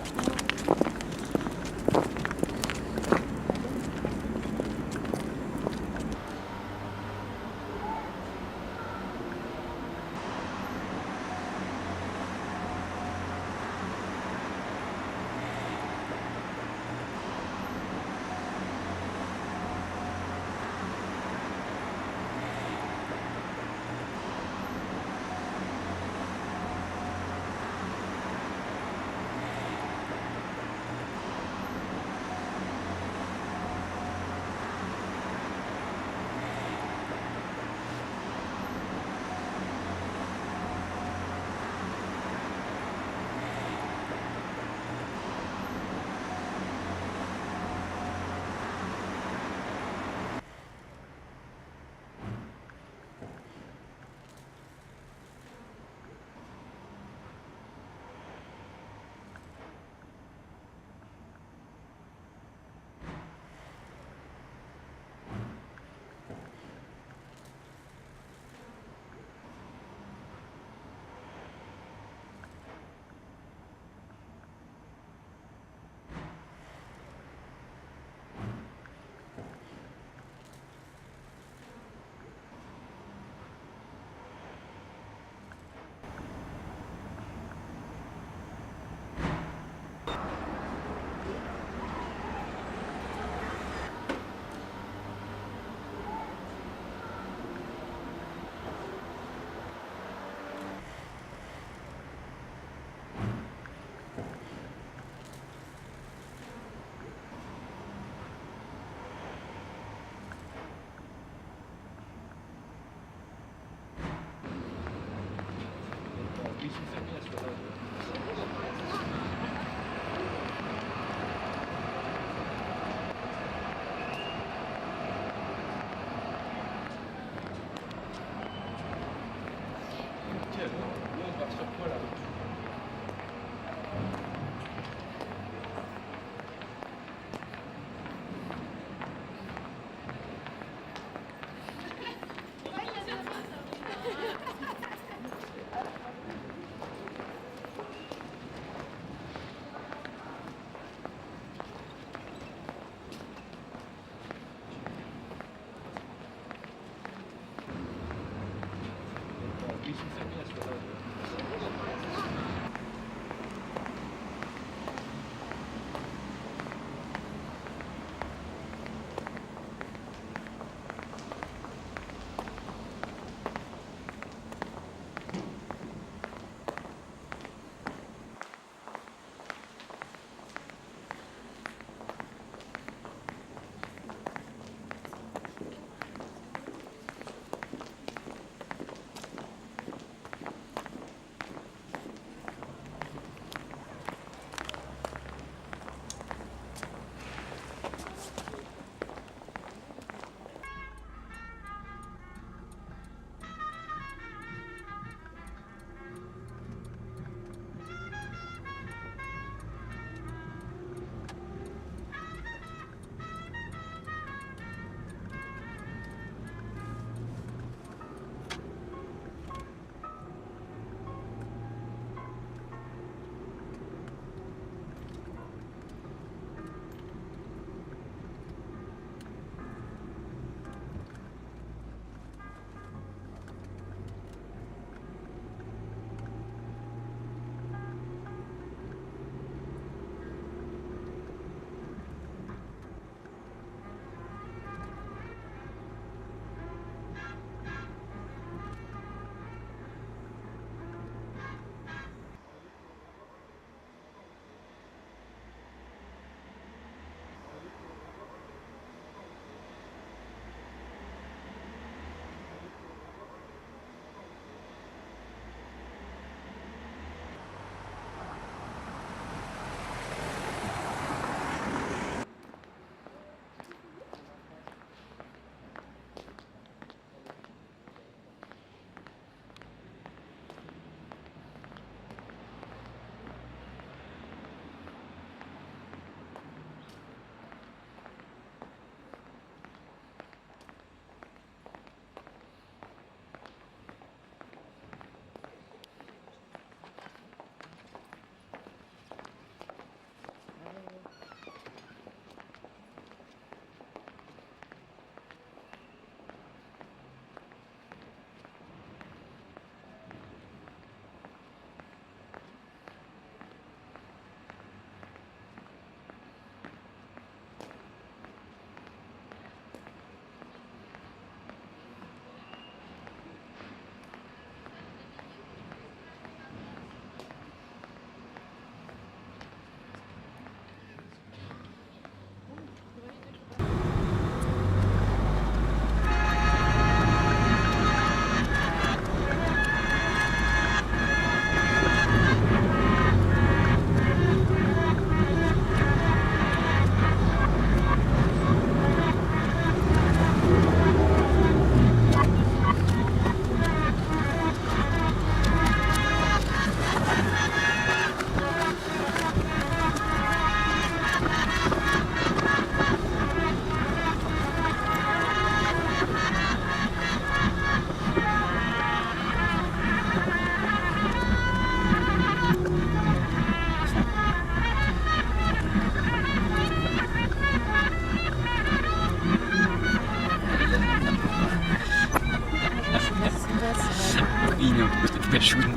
شو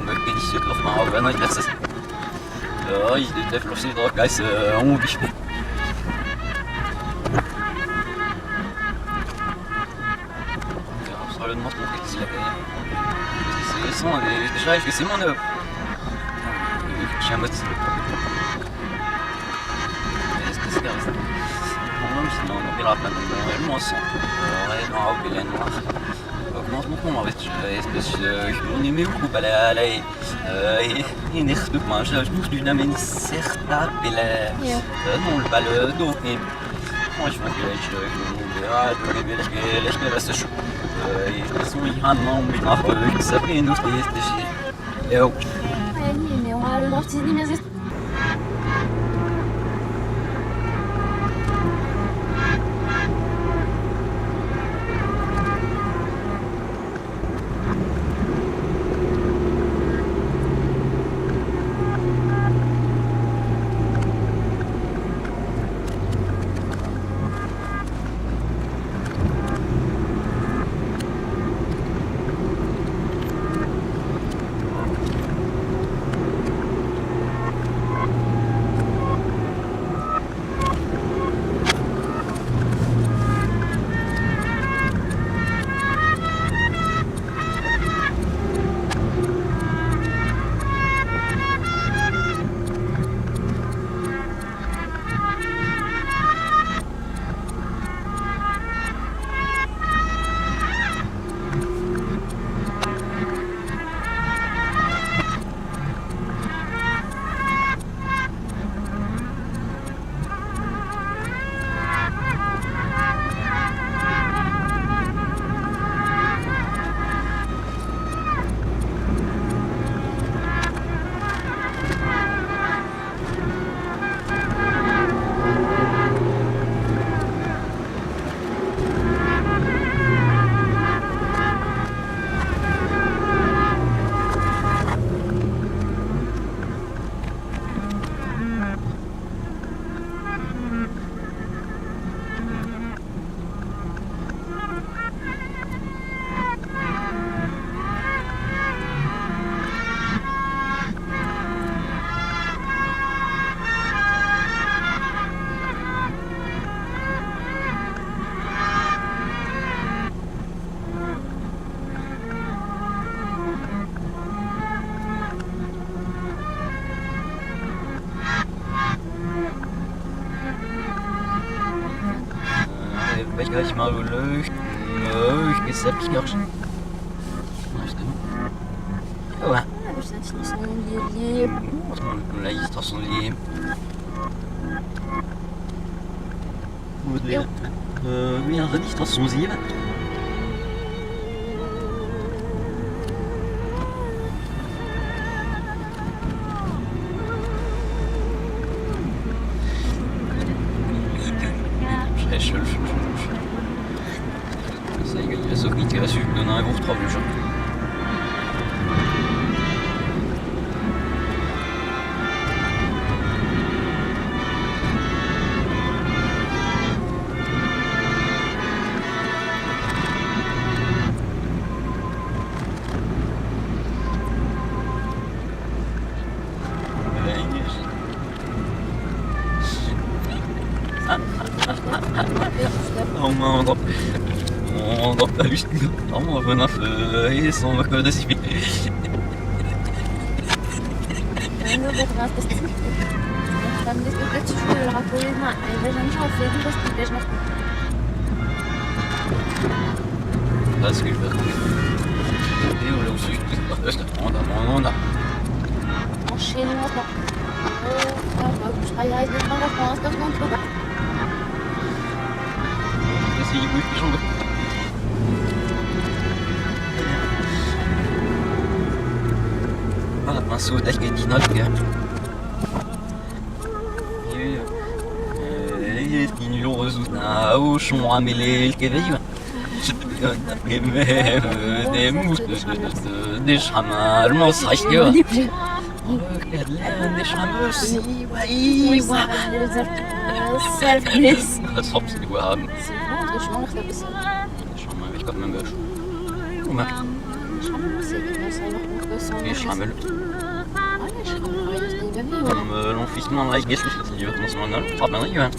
ما كاينش يطلق معاه انا يحسس يدافع فلوسي دروك عايز هو بيش صار المطلوب كتير c'est son déjà je sais mon شامت est-ce que c'est ça sinon on peut rappeler le moisson ouais non ok là noir comment on va espèce on aimait beaucoup على نخدم ما جاش d'une amène certes non le balle donc moi je vois que je suis sont vraiment mais que ça fait une autre et mais on va le voir mais gleich mal gelöscht. Ist das nicht noch schon? Ouais. Là, ils sont liés. Oui, en distance sont liés. un gros trop le jeu. On doit pas juste on va et son va que dessus. Parce que je vais trouver. Et là aussi, on a. Enchaînement. Je travaille dans la France, comme on peut pas. Essayer de bouger les jambes. صوت الجديد نلقى يلو زوجنا وشو عامل الكذا ديش حمار ما صحيح ديش حمار ايوا سيرفيس خصبس الوهاب شو ما نخلص شو ما بيك ما باش وما يشرمل الانفيسمون رايح يسلك اليوم نصمنا طبعا ايوه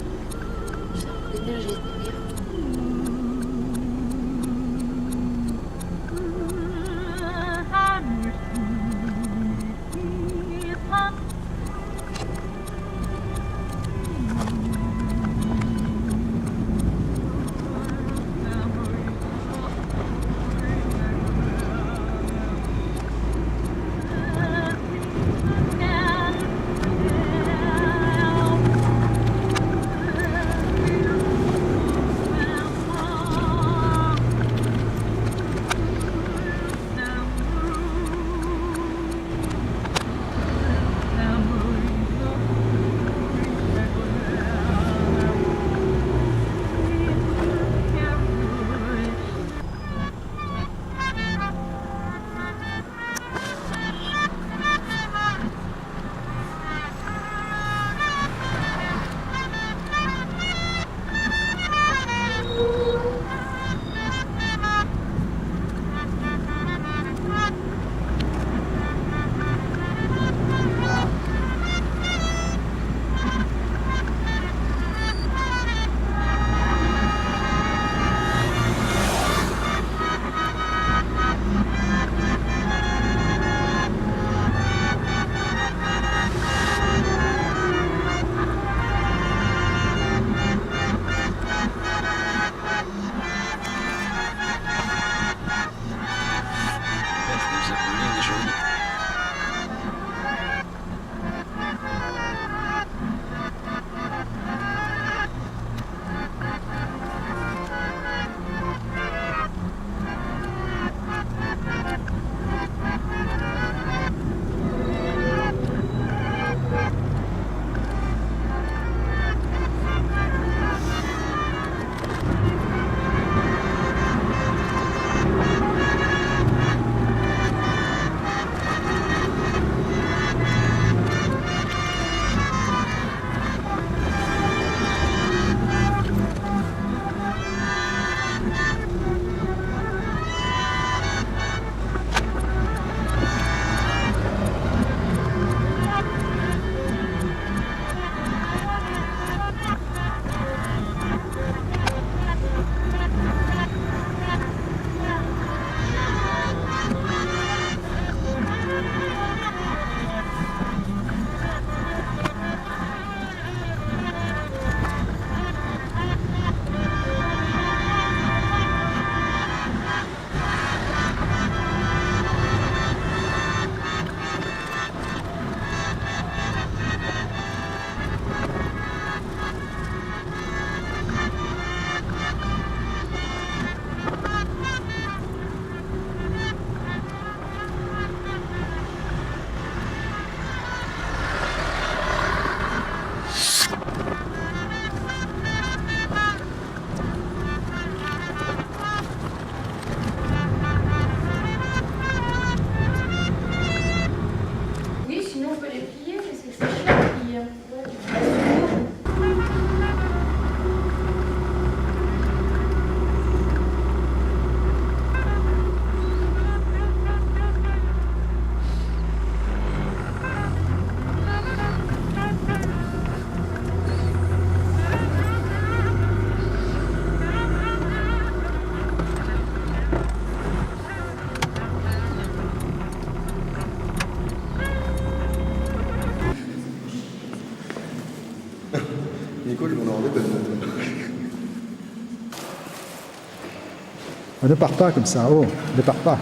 Ne pars pas comme ça, oh, ne pars pas.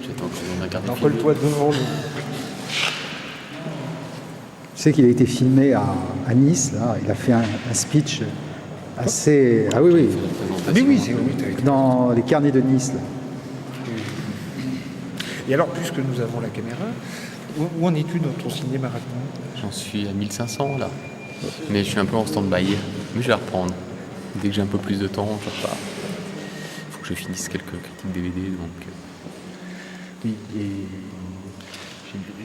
J'attends qu'on regarde. Colle-toi devant nous. Tu sais qu'il a été filmé à Nice, là, il a fait un speech assez... Ah oui, oui. Mais oui, c'est oui. Dans les carnets de Nice, là. Et alors, puisque nous avons la caméra, où en es-tu dans ton cinéma maintenant? J'en suis à 1500 là. Mais je suis un peu en stand-by. Mais je vais reprendre. Dès que j'ai un peu plus de temps, je repars. Il faut que je finisse quelques critiques DVD. Donc... Oui, et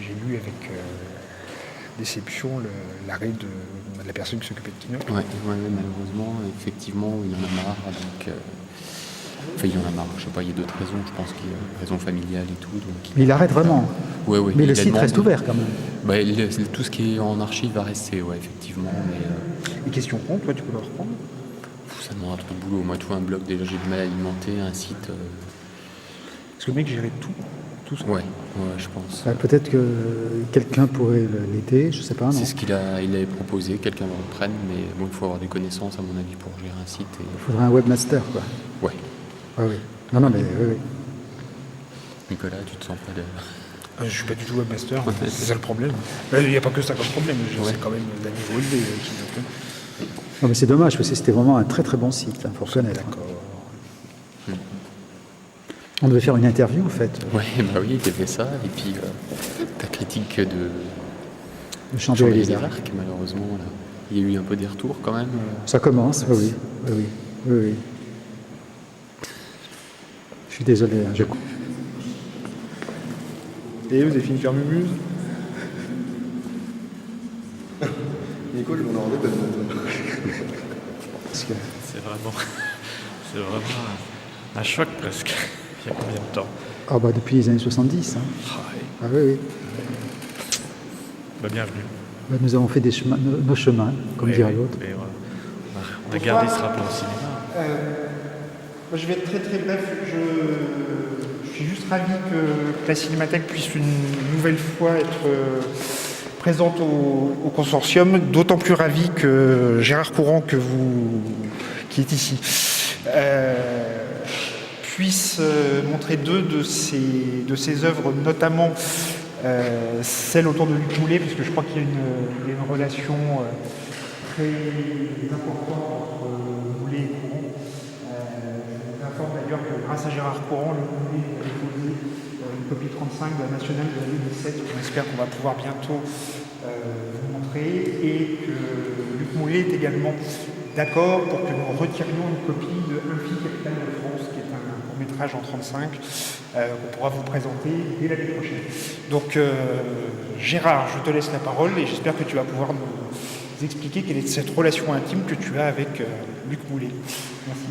j'ai lu avec déception l'arrêt de la personne qui s'occupait de Kino. Ouais, malheureusement, effectivement, il en a marre. Donc, Enfin, il en a marre, je sais pas, il y a d'autres raisons, je pense qu'il y a raisons familiales et tout. Donc... Mais il arrête vraiment. Ouais, ouais, Mais il le a site demandé- reste ouvert quand même. Bah, tout ce qui est en archive va rester, ouais, effectivement. Mais Les questions comptent, toi, tu peux le reprendre. ça demandera trop de boulot. Moi, tu vois, un blog, déjà, j'ai du mal à alimenter, un site. Parce que le mec gérait tout ça. Ouais, je pense. Peut-être que quelqu'un pourrait l'aider, je sais pas, non? C'est ce il avait proposé, quelqu'un le reprenne, mais bon, il faut avoir des connaissances, à mon avis, pour gérer un site. Il faudrait un webmaster, quoi. Ouais. Ah oui. Non, mais oui. Nicolas, tu te sens pas de... Je suis pas du tout webmaster, c'est ça le problème. Il n'y a pas que ça comme problème, c'est quand même d'un niveau élevé. Non, mais c'est dommage, parce que c'était vraiment un très très bon site, il faut reconnaître. On devait faire une interview, en fait. Ouais, bah oui, il a fait ça, et puis ta critique de... Le Chambéry des des Arcs. Arcs, malheureusement, là. Il y a eu un peu des retours, quand même. Ça commence, oui. Je suis désolé, hein, je coupe. Et vous avez fini de faire Mumuse? Nico, je vais en avoir des C'est vraiment un choc presque. Il y a combien de temps? Ah bah depuis les années 70. Hein. Ah oui. Bah, bienvenue. Bah, nous avons fait nos chemins, comme dirait l'autre. On a gardé ce rapport au cinéma. Je vais être très très bref. Je suis juste ravi que la Cinémathèque puisse une nouvelle fois être présente au consortium, d'autant plus ravi que Gérard Courant, qui est ici, puisse montrer deux de ses œuvres, notamment celle autour de Luc Moulet, parce que je crois qu'il y a une relation très importante entre Moulet et Courant. Je vous informe d'ailleurs que grâce à Gérard Courant, Luc Moulet a déposé une copie 35 de la Nationale de l'année 2017, qu'on espère qu'on va pouvoir bientôt vous montrer, et que Luc Moulet est également d'accord pour que nous retirions une copie de Un fille capitale de France, qui est un court-métrage en 35, qu'on pourra vous présenter dès l'année prochaine. Donc Gérard, je te laisse la parole et j'espère que tu vas pouvoir nous expliquer quelle est cette relation intime que tu as avec Luc Moulet. Merci.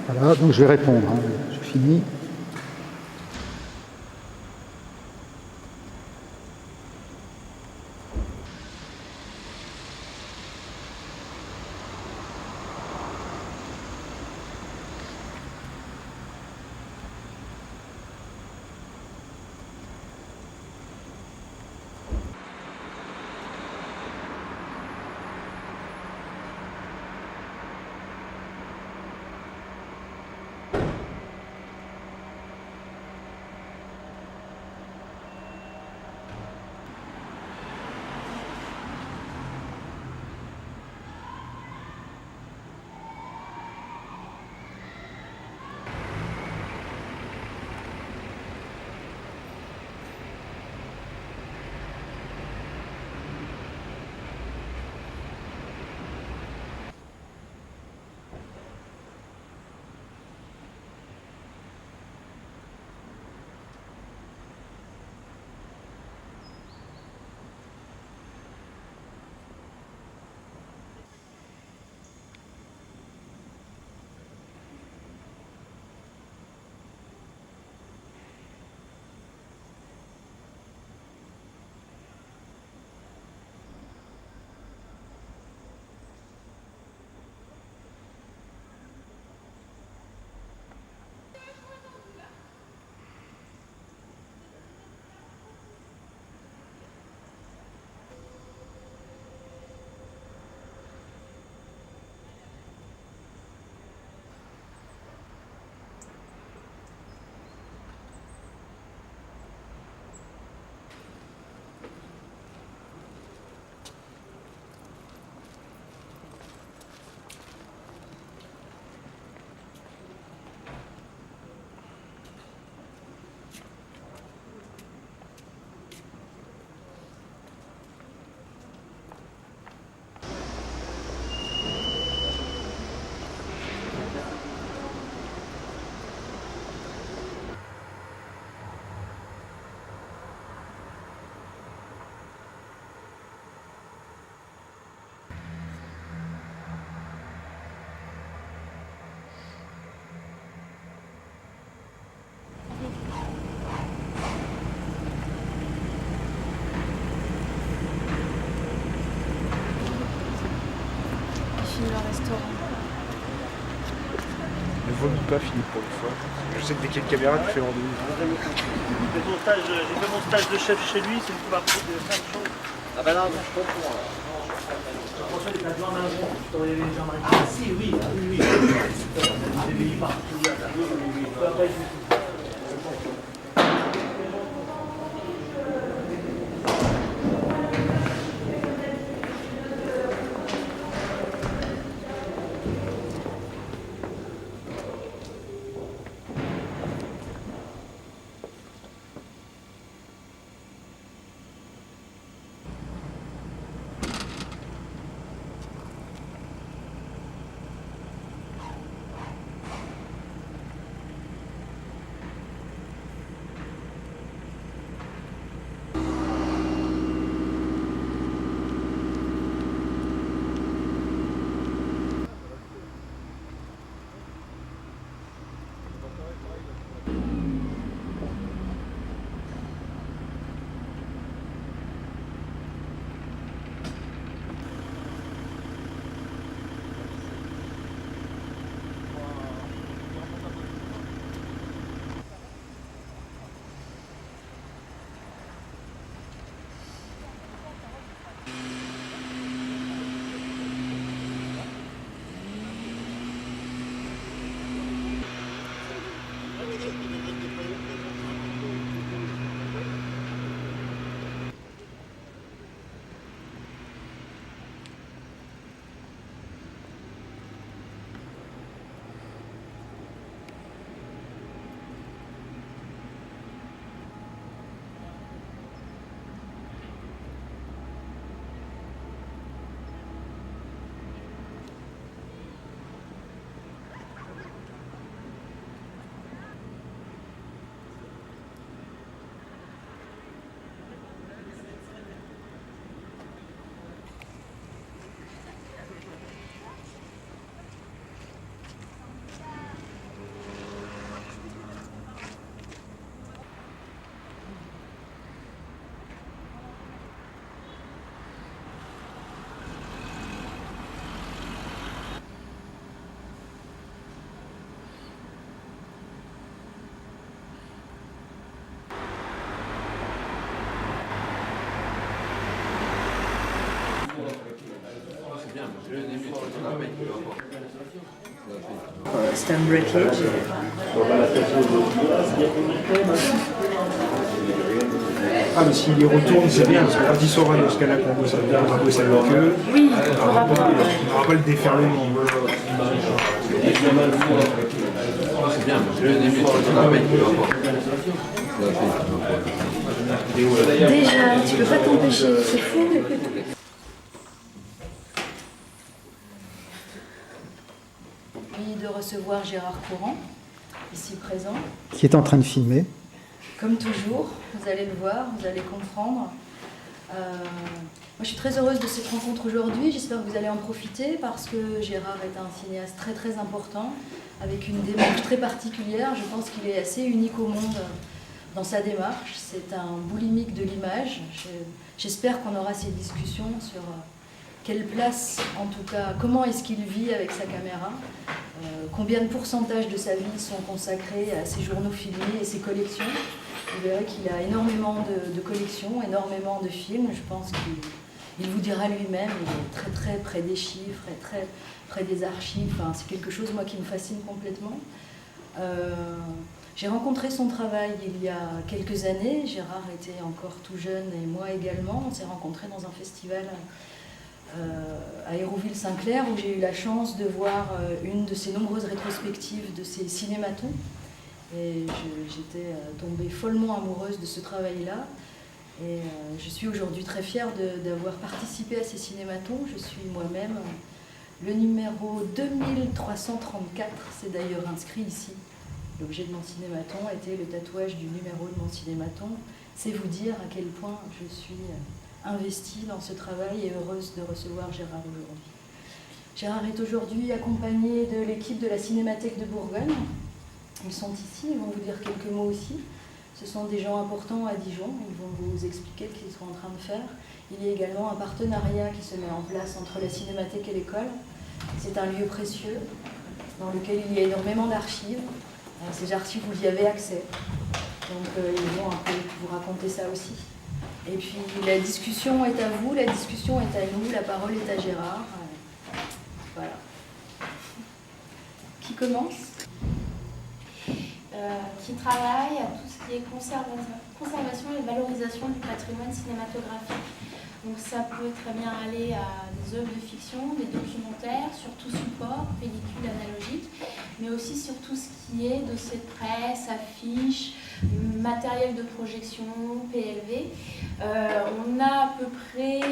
Voilà, donc je vais répondre. Hein. Je finis. vomit pas, Philippe, pour une fois. Je sais que dès qu'il y a une caméra, tu fais rendez-vous. J'ai fait mon stage de chef chez lui, c'est une partie de 5 choses. Ah bah là, je comprends. Franchement, les adjoints d'un groupe, tu t'aurais les gens dans ah si, oui, oui. Des pays particuliers, là. Oui. C'est un breakage. Ah, mais s'il y retourne, c'est bien, parce que quand il saura dans ce cas-là qu'on bosse avec eux, oui, on n'aura pas le déferlement. C'est bien, déjà, tu peux pas t'empêcher, c'est fou. De recevoir Gérard Courant, ici présent. Qui est en train de filmer. Comme toujours, vous allez le voir, vous allez comprendre. Moi, je suis très heureuse de cette rencontre aujourd'hui. J'espère que vous allez en profiter parce que Gérard est un cinéaste très très important, avec une démarche très particulière. Je pense qu'il est assez unique au monde dans sa démarche. C'est un boulimique de l'image. J'espère qu'on aura ces discussions sur quelle place, en tout cas, comment est-ce qu'il vit avec sa caméra, combien de pourcentage de sa vie sont consacrés à ses journaux filmés et ses collections. Vous verrez qu'il a énormément de collections, énormément de films. Je pense qu'il vous dira lui-même, il est très très près des chiffres et très près des archives. Enfin, c'est quelque chose, moi, qui me fascine complètement. J'ai rencontré son travail il y a quelques années. Gérard était encore tout jeune et moi également. On s'est rencontrés dans un festival à Hérouville-Saint-Clair où j'ai eu la chance de voir une de ses nombreuses rétrospectives de ses cinématons. Et j'étais tombée follement amoureuse de ce travail-là. Et je suis aujourd'hui très fière d'avoir participé à ces cinématons. Je suis moi-même le numéro 2334, c'est d'ailleurs inscrit ici. L'objet de mon cinématon était le tatouage du numéro de mon cinématon. C'est vous dire à quel point je suis investie dans ce travail et heureuse de recevoir Gérard aujourd'hui. Gérard est aujourd'hui accompagné de l'équipe de la Cinémathèque de Bourgogne. Ils sont ici, ils vont vous dire quelques mots aussi. Ce sont des gens importants à Dijon, ils vont vous expliquer ce qu'ils sont en train de faire. Il y a également un partenariat qui se met en place entre la Cinémathèque et l'école. C'est un lieu précieux. dans lequel il y a énormément d'archives. Ces archives, vous y avez accès. Donc ils vont un peu vous raconter ça aussi. Et puis la discussion est à vous, la discussion est à nous, la parole est à Gérard. Voilà. Qui commence ? Qui travaille à tout ce qui est conservation et valorisation du patrimoine cinématographique. Donc ça peut très bien aller à des œuvres de fiction, des documentaires, sur tout support, pellicule analogique, mais aussi sur tout ce qui est dossier de presse, affiches, matériel de projection, PLV. On a à peu près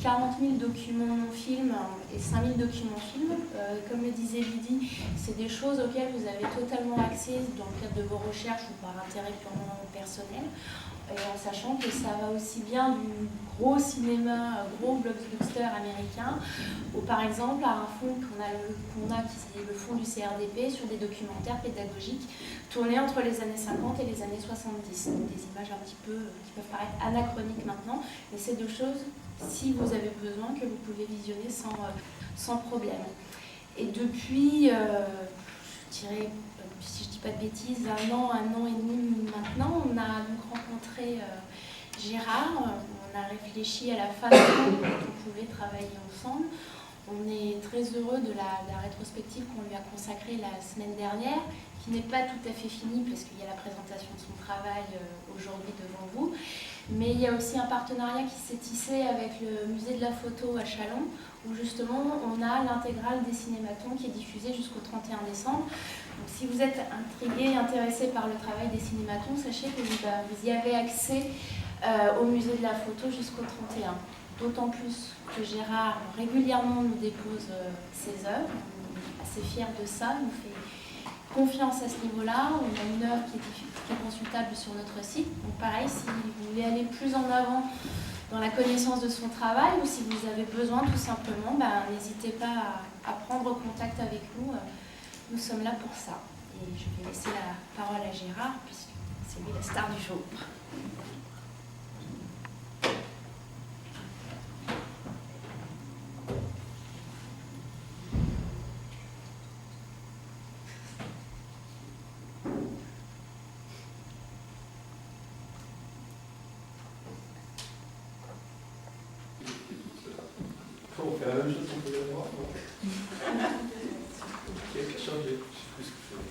40 000 documents films et 5 000 documents films. Comme le disait Lydie, c'est des choses auxquelles vous avez totalement accès dans le cadre de vos recherches ou par intérêt purement personnel. Et en sachant que ça va aussi bien du gros cinéma, gros blockbuster américain, ou par exemple à un fonds qu'on a qui est le fonds du CRDP sur des documentaires pédagogiques tournés entre les années 50 et les années 70. Donc des images un petit peu qui peuvent paraître anachroniques maintenant, mais c'est deux choses, si vous avez besoin, que vous pouvez visionner sans problème. Et depuis, je dirais, si je ne dis pas de bêtises, un an et demi maintenant, on a donc rencontré Gérard, on a réfléchi à la façon dont on pouvait travailler ensemble. On est très heureux de la rétrospective qu'on lui a consacrée la semaine dernière, qui n'est pas tout à fait finie parce qu'il y a la présentation de son travail aujourd'hui devant vous. Mais il y a aussi un partenariat qui s'est tissé avec le musée de la photo à Châlons, où justement on a l'intégrale des cinématons qui est diffusée jusqu'au 31 décembre. Donc si vous êtes intrigué, intéressé par le travail des cinématons, sachez que vous y avez accès au musée de la photo jusqu'au 31. D'autant plus que Gérard régulièrement nous dépose ses œuvres, on est assez fiers de ça, il nous fait confiance à ce niveau-là. On a une œuvre qui est consultable sur notre site. Donc pareil, si vous voulez aller plus en avant dans la connaissance de son travail ou si vous avez besoin tout simplement, n'hésitez pas à prendre contact avec nous. Nous sommes là pour ça. Et je vais laisser la parole à Gérard puisque c'est lui la star du jour. On fait la même chose qu'on faisait à droite, non? Qui a changé? Je sais plus ce que je fais.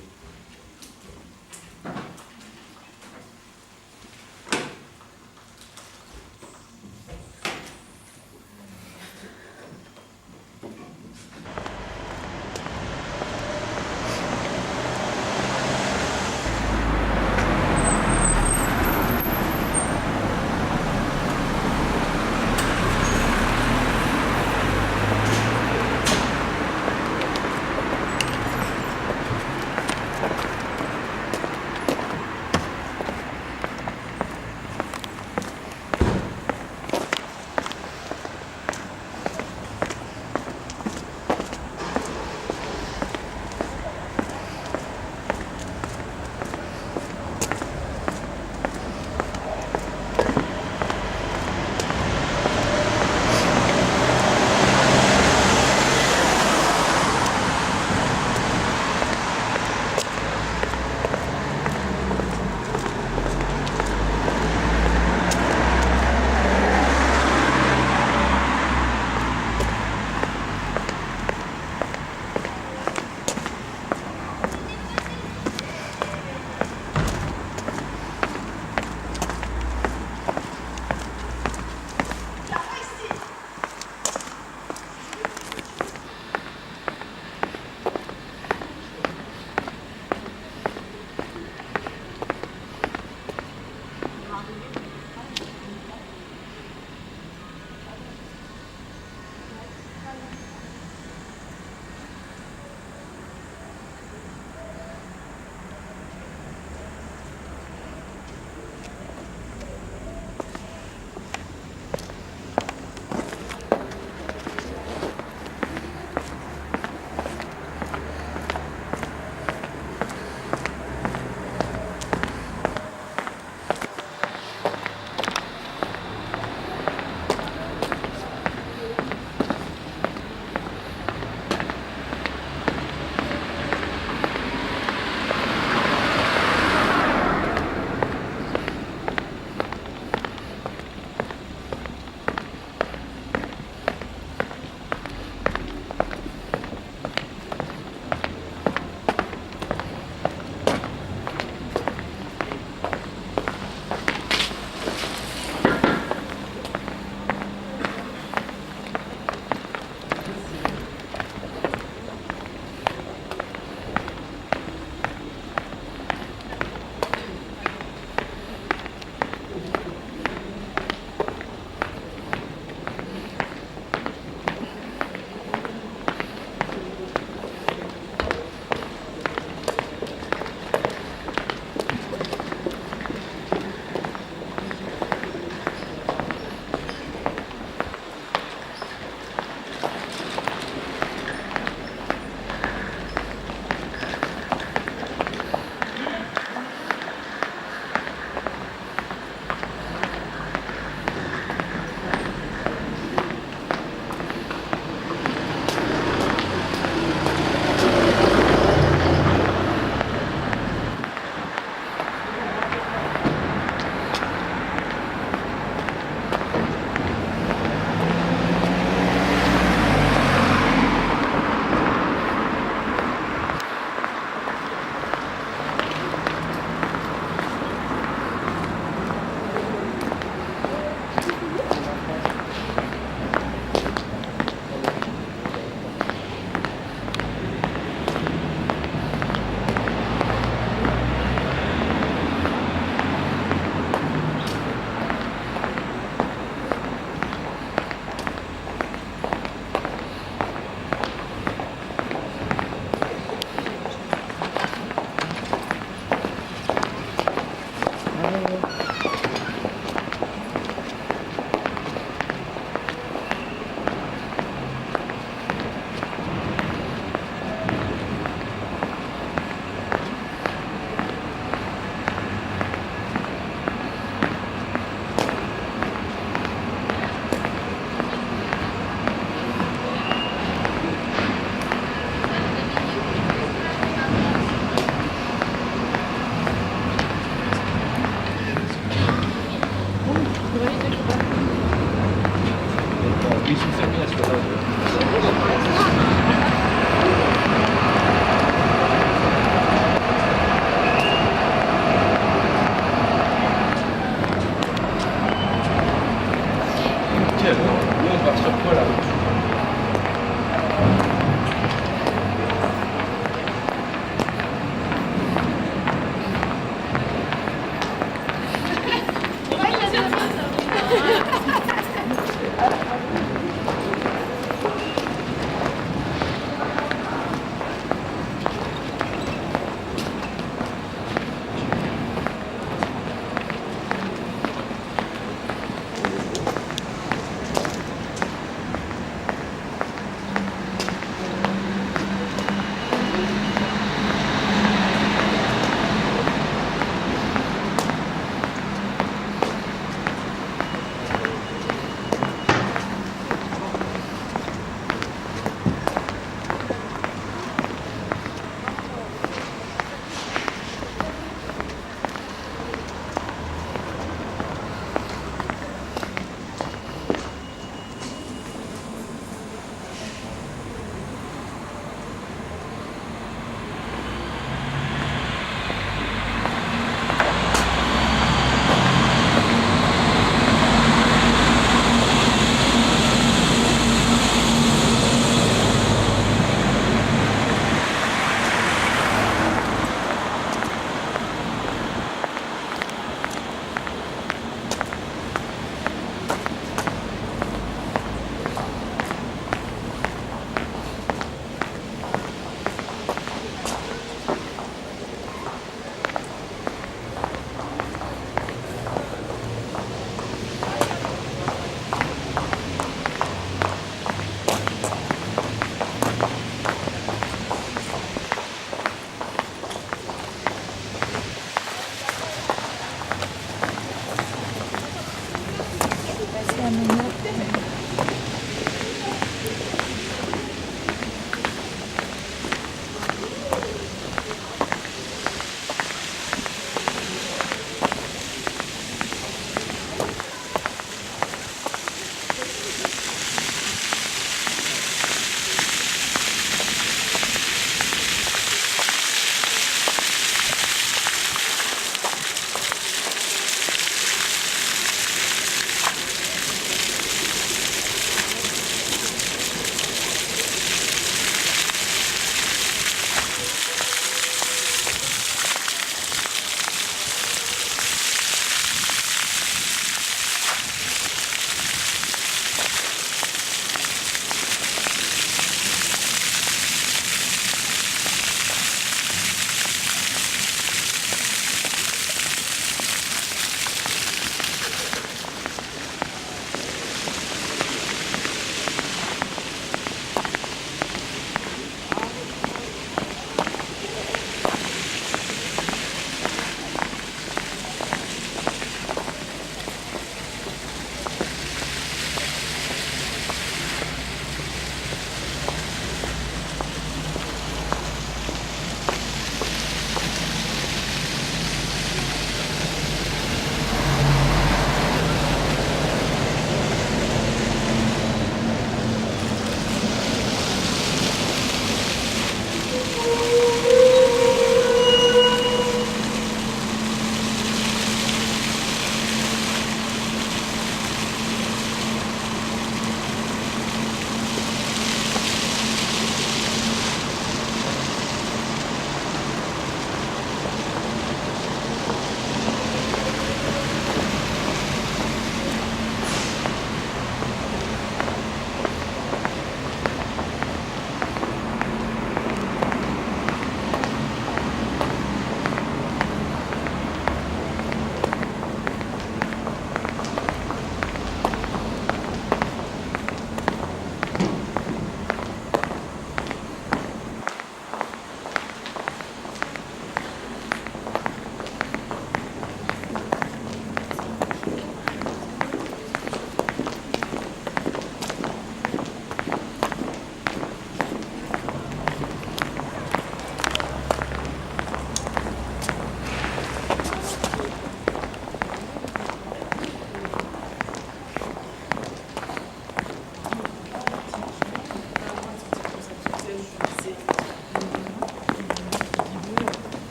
arriver.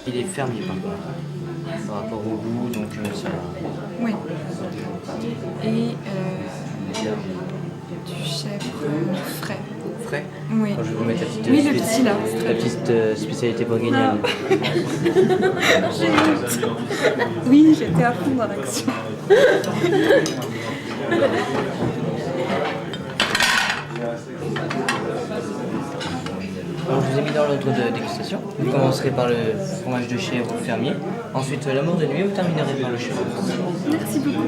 Il est fermier par rapport au goût, donc ça... Oui. Et du chèvre frais. Frais? Oui. Quand je vais vous mettre la petite, oui, le petit là. la petite spécialité bourguignonne. J'ai honte. Oui, j'étais à fond dans l'action. Alors, je vous ai mis dans l'ordre de dégustation. Vous commencerez par le fromage de chèvre fermier. Ensuite, l'amour de nuit, vous terminerez par le chèvre. Merci beaucoup.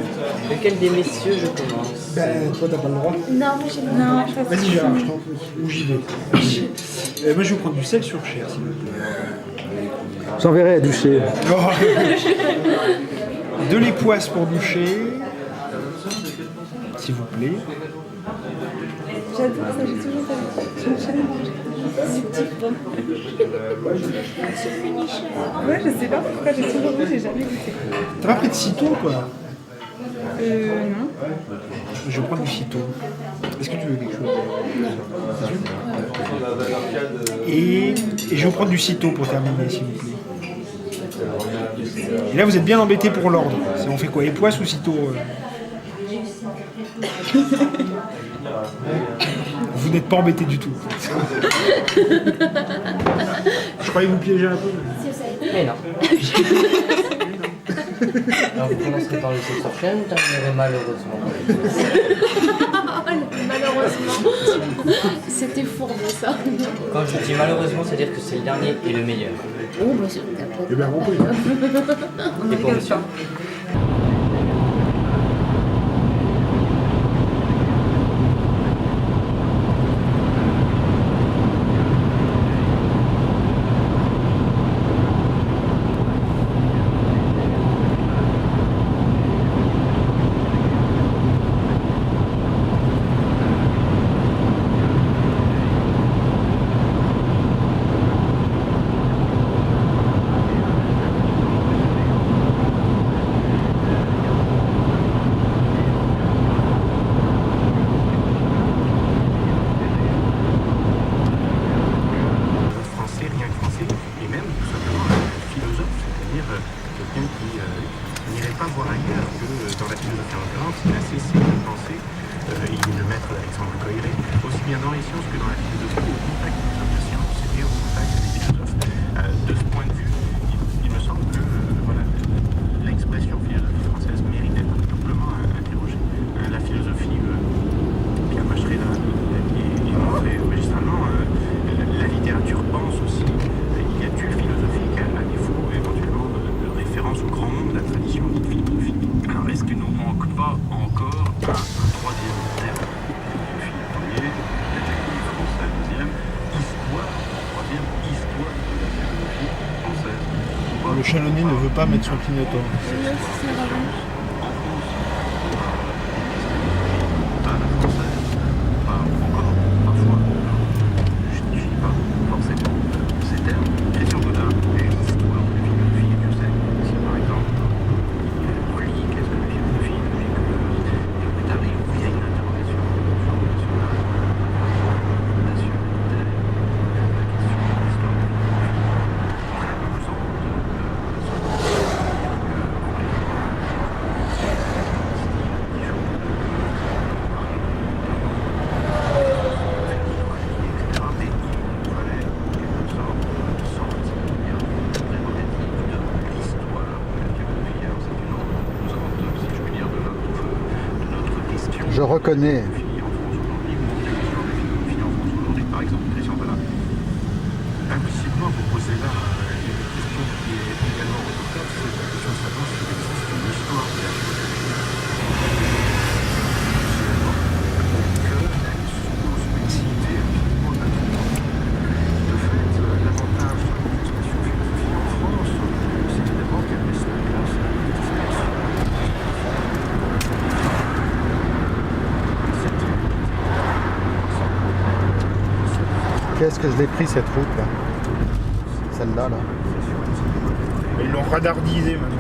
Lequel des messieurs je commence? Toi, t'as pas le droit. Non, moi j'ai le droit. Vas-y, Gérard, je t'en prie. Où j'y vais. Moi, je vais prendre du sel sur chair, s'il vous plaît. J'enverrai à Duché. De l'époisse pour Duché. S'il vous plaît. J'adore ça, j'ai toujours fait. J'aime jamais manger. C'est petit pomme. Ouais, je sais pas pourquoi j'ai toujours vu, j'ai jamais goûté. T'as pas pris de citron, quoi? Non. Je vais prendre du citron. Est-ce que tu veux quelque chose? Et je vais prendre du citron pour terminer, s'il vous plaît. Et là, vous êtes bien embêtés pour l'ordre. On fait quoi? Époisse ou citron? Vous n'êtes pas embêtés du tout. Je croyais vous piéger un peu. Mais non. Alors vous commencerez par le sexe sur chaîne, vous terminerez malheureusement. Malheureusement, c'était fourbe ça. Quand je dis malheureusement, c'est-à-dire que c'est le dernier et le meilleur. Oh, bah c'est Eh bien, compris. Et pour monsieur? Le Chalonnais ne veut pas mettre son clignotant. Je reconnais. Par exemple, voilà. Implicitement, vous posez là une question qui est également redoutable, c'est la question de savoir s'il existe une histoire de la Qu'est-ce que je l'ai pris cette route là? Celle-là là. Ils l'ont radardisé maintenant.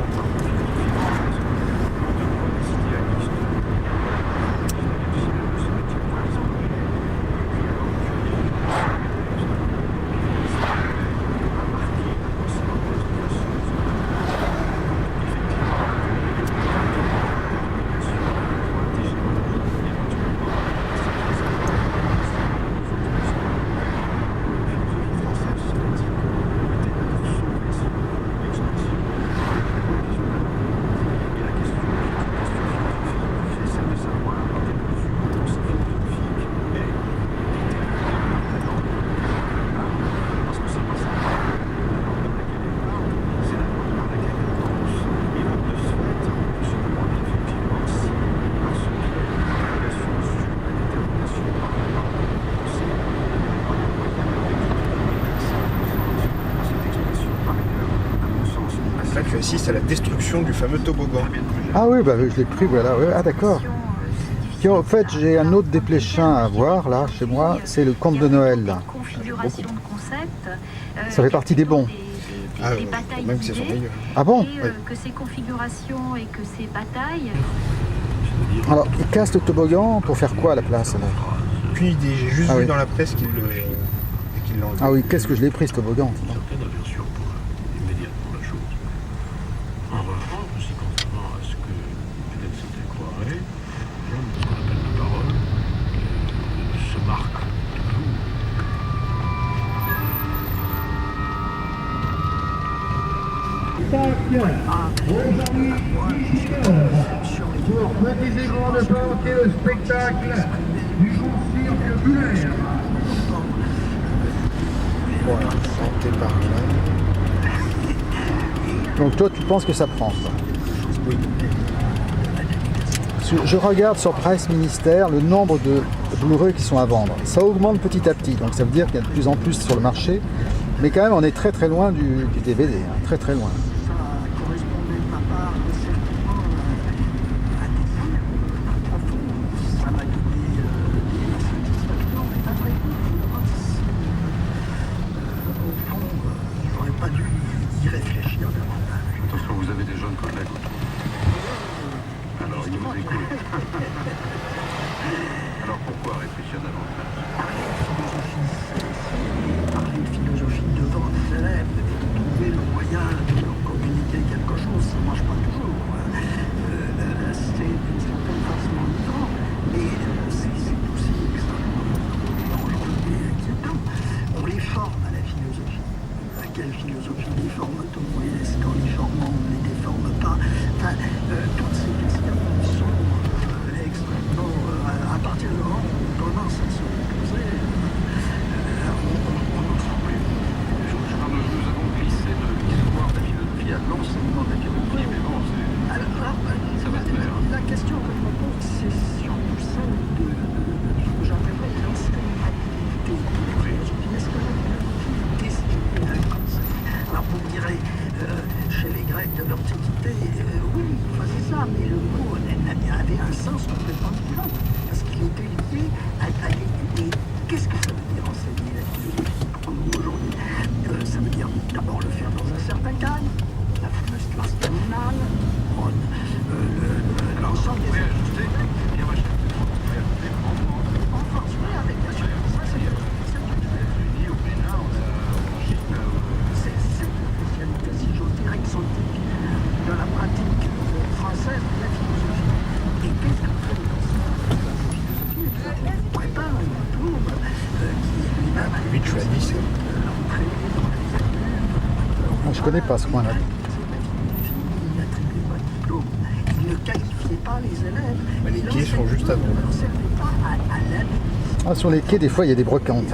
assiste à la destruction du fameux toboggan. Ah oui, bah, je l'ai pris, voilà. Ouais. Ah d'accord. Tiens, en fait, j'ai un autre dépléchin à voir, là, chez moi. C'est le conte de Noël, là. Ça fait partie des bons. Ah, même que c'est son meilleur. Ah bon? Que ces configurations et que ces batailles... Alors, il casse le toboggan pour faire quoi à la place alors? Puis j'ai juste vu dans la presse qu'il l'a enlevé. Ah oui, qu'est-ce que je l'ai pris ce toboggan? Certaines aversions pour immédiatement la chose. En revanche, si contrairement à ce que peut-être certains croiraient, l'homme de ce qu'on appelle la parole se marque toujours. Pour petits et grands de présenter le spectacle du jour cirque Buller. Voilà, santé par là. Donc toi, tu penses que ça prend ça? Oui. Je regarde sur Presse Ministère le nombre de Blu-ray qui sont à vendre. Ça augmente petit à petit, donc ça veut dire qu'il y a de plus en plus sur le marché. Mais quand même, on est très très loin du DVD, hein, très très loin. Attention, vous avez des jeunes collègues autour. Alors, ils nous écoutent. Alors, pourquoi réfléchir davantage? Parler de philosophie devant des élèves, trouver le moyen de leur communiquer quelque chose, ça ne marche pas toujours. C'est d'une certaine façon enivrant, mais c'est aussi extrêmement dangereux et inquiétant. On les forme à la philosophie. Quelle philosophie les forme-t-on? Est-ce qu'en les formant, on ne les déforme pas? Enfin, toutes ces questions sont extrêmement... à partir de là, on commence à se poser. On n'en sort plus. Nous avons glissé de l'histoire de la philosophie à l'enseignement de la philosophie, mais bon, ça va se faire. La question que je me pose, c'est surtout celle de ce que j'appellerais l'enseignement-abilité de la philosophie. Est-ce que la philosophie est destinée à être enseignée? Alors vous me direz, chez les Grecs de l'Antiquité, oui, ils faisaient ça, mais le mot avait un sens complètement différent, parce qu'il était lié à l'étude. Qu'est-ce que ça veut dire enseigner la philosophie pour nous aujourd'hui? Ça veut dire d'abord le faire dans un certain cadre, la fameuse classe terminale, l'ensemble des activités. En France, oui, avec bien sûr. Ça, c'est au Bénin, c'est une spécialité, si j'ose dire, exotique de la pratique française de la philosophie. Et qu'est-ce qu'on fait dans ça? On prépare un diplôme qui est lui-même mutualiste. Je connais pas ce coin-là. Il ne qualifiait pas les élèves. Les quais sont juste avant. Ah, sur les quais, des fois, il y a des brocantes.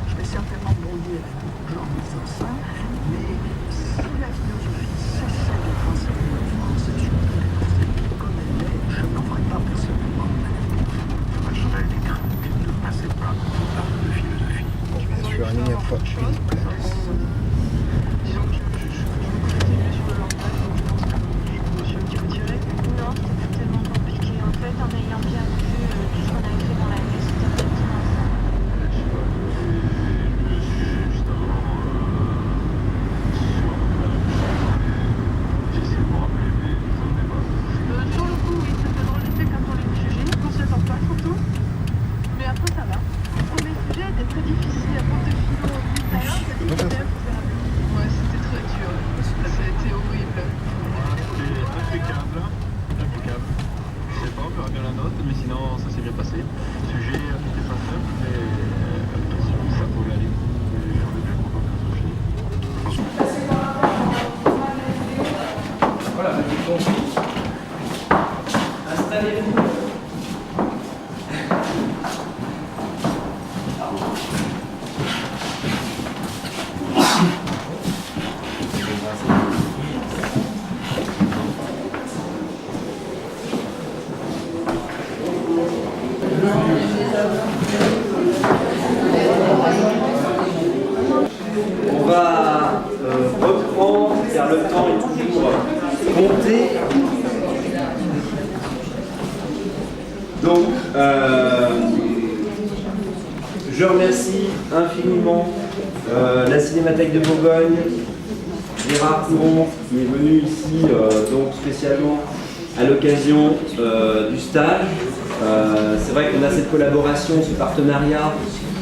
Je vais certainement brouiller avec beaucoup de gens en disant ça, mais si la philosophie cessait d'être enseignée en France, et surtout comme elle est, je n'en ferai pas personnellement. Je serais décret qu'il ne passait pas par de philosophie. Bien sûr, il n'y a pas une place. le temps est toujours compté. Donc, je remercie infiniment la Cinémathèque de Bourgogne, Gérard Couron, qui est venu ici donc spécialement à l'occasion du stage. C'est vrai qu'on a cette collaboration, ce partenariat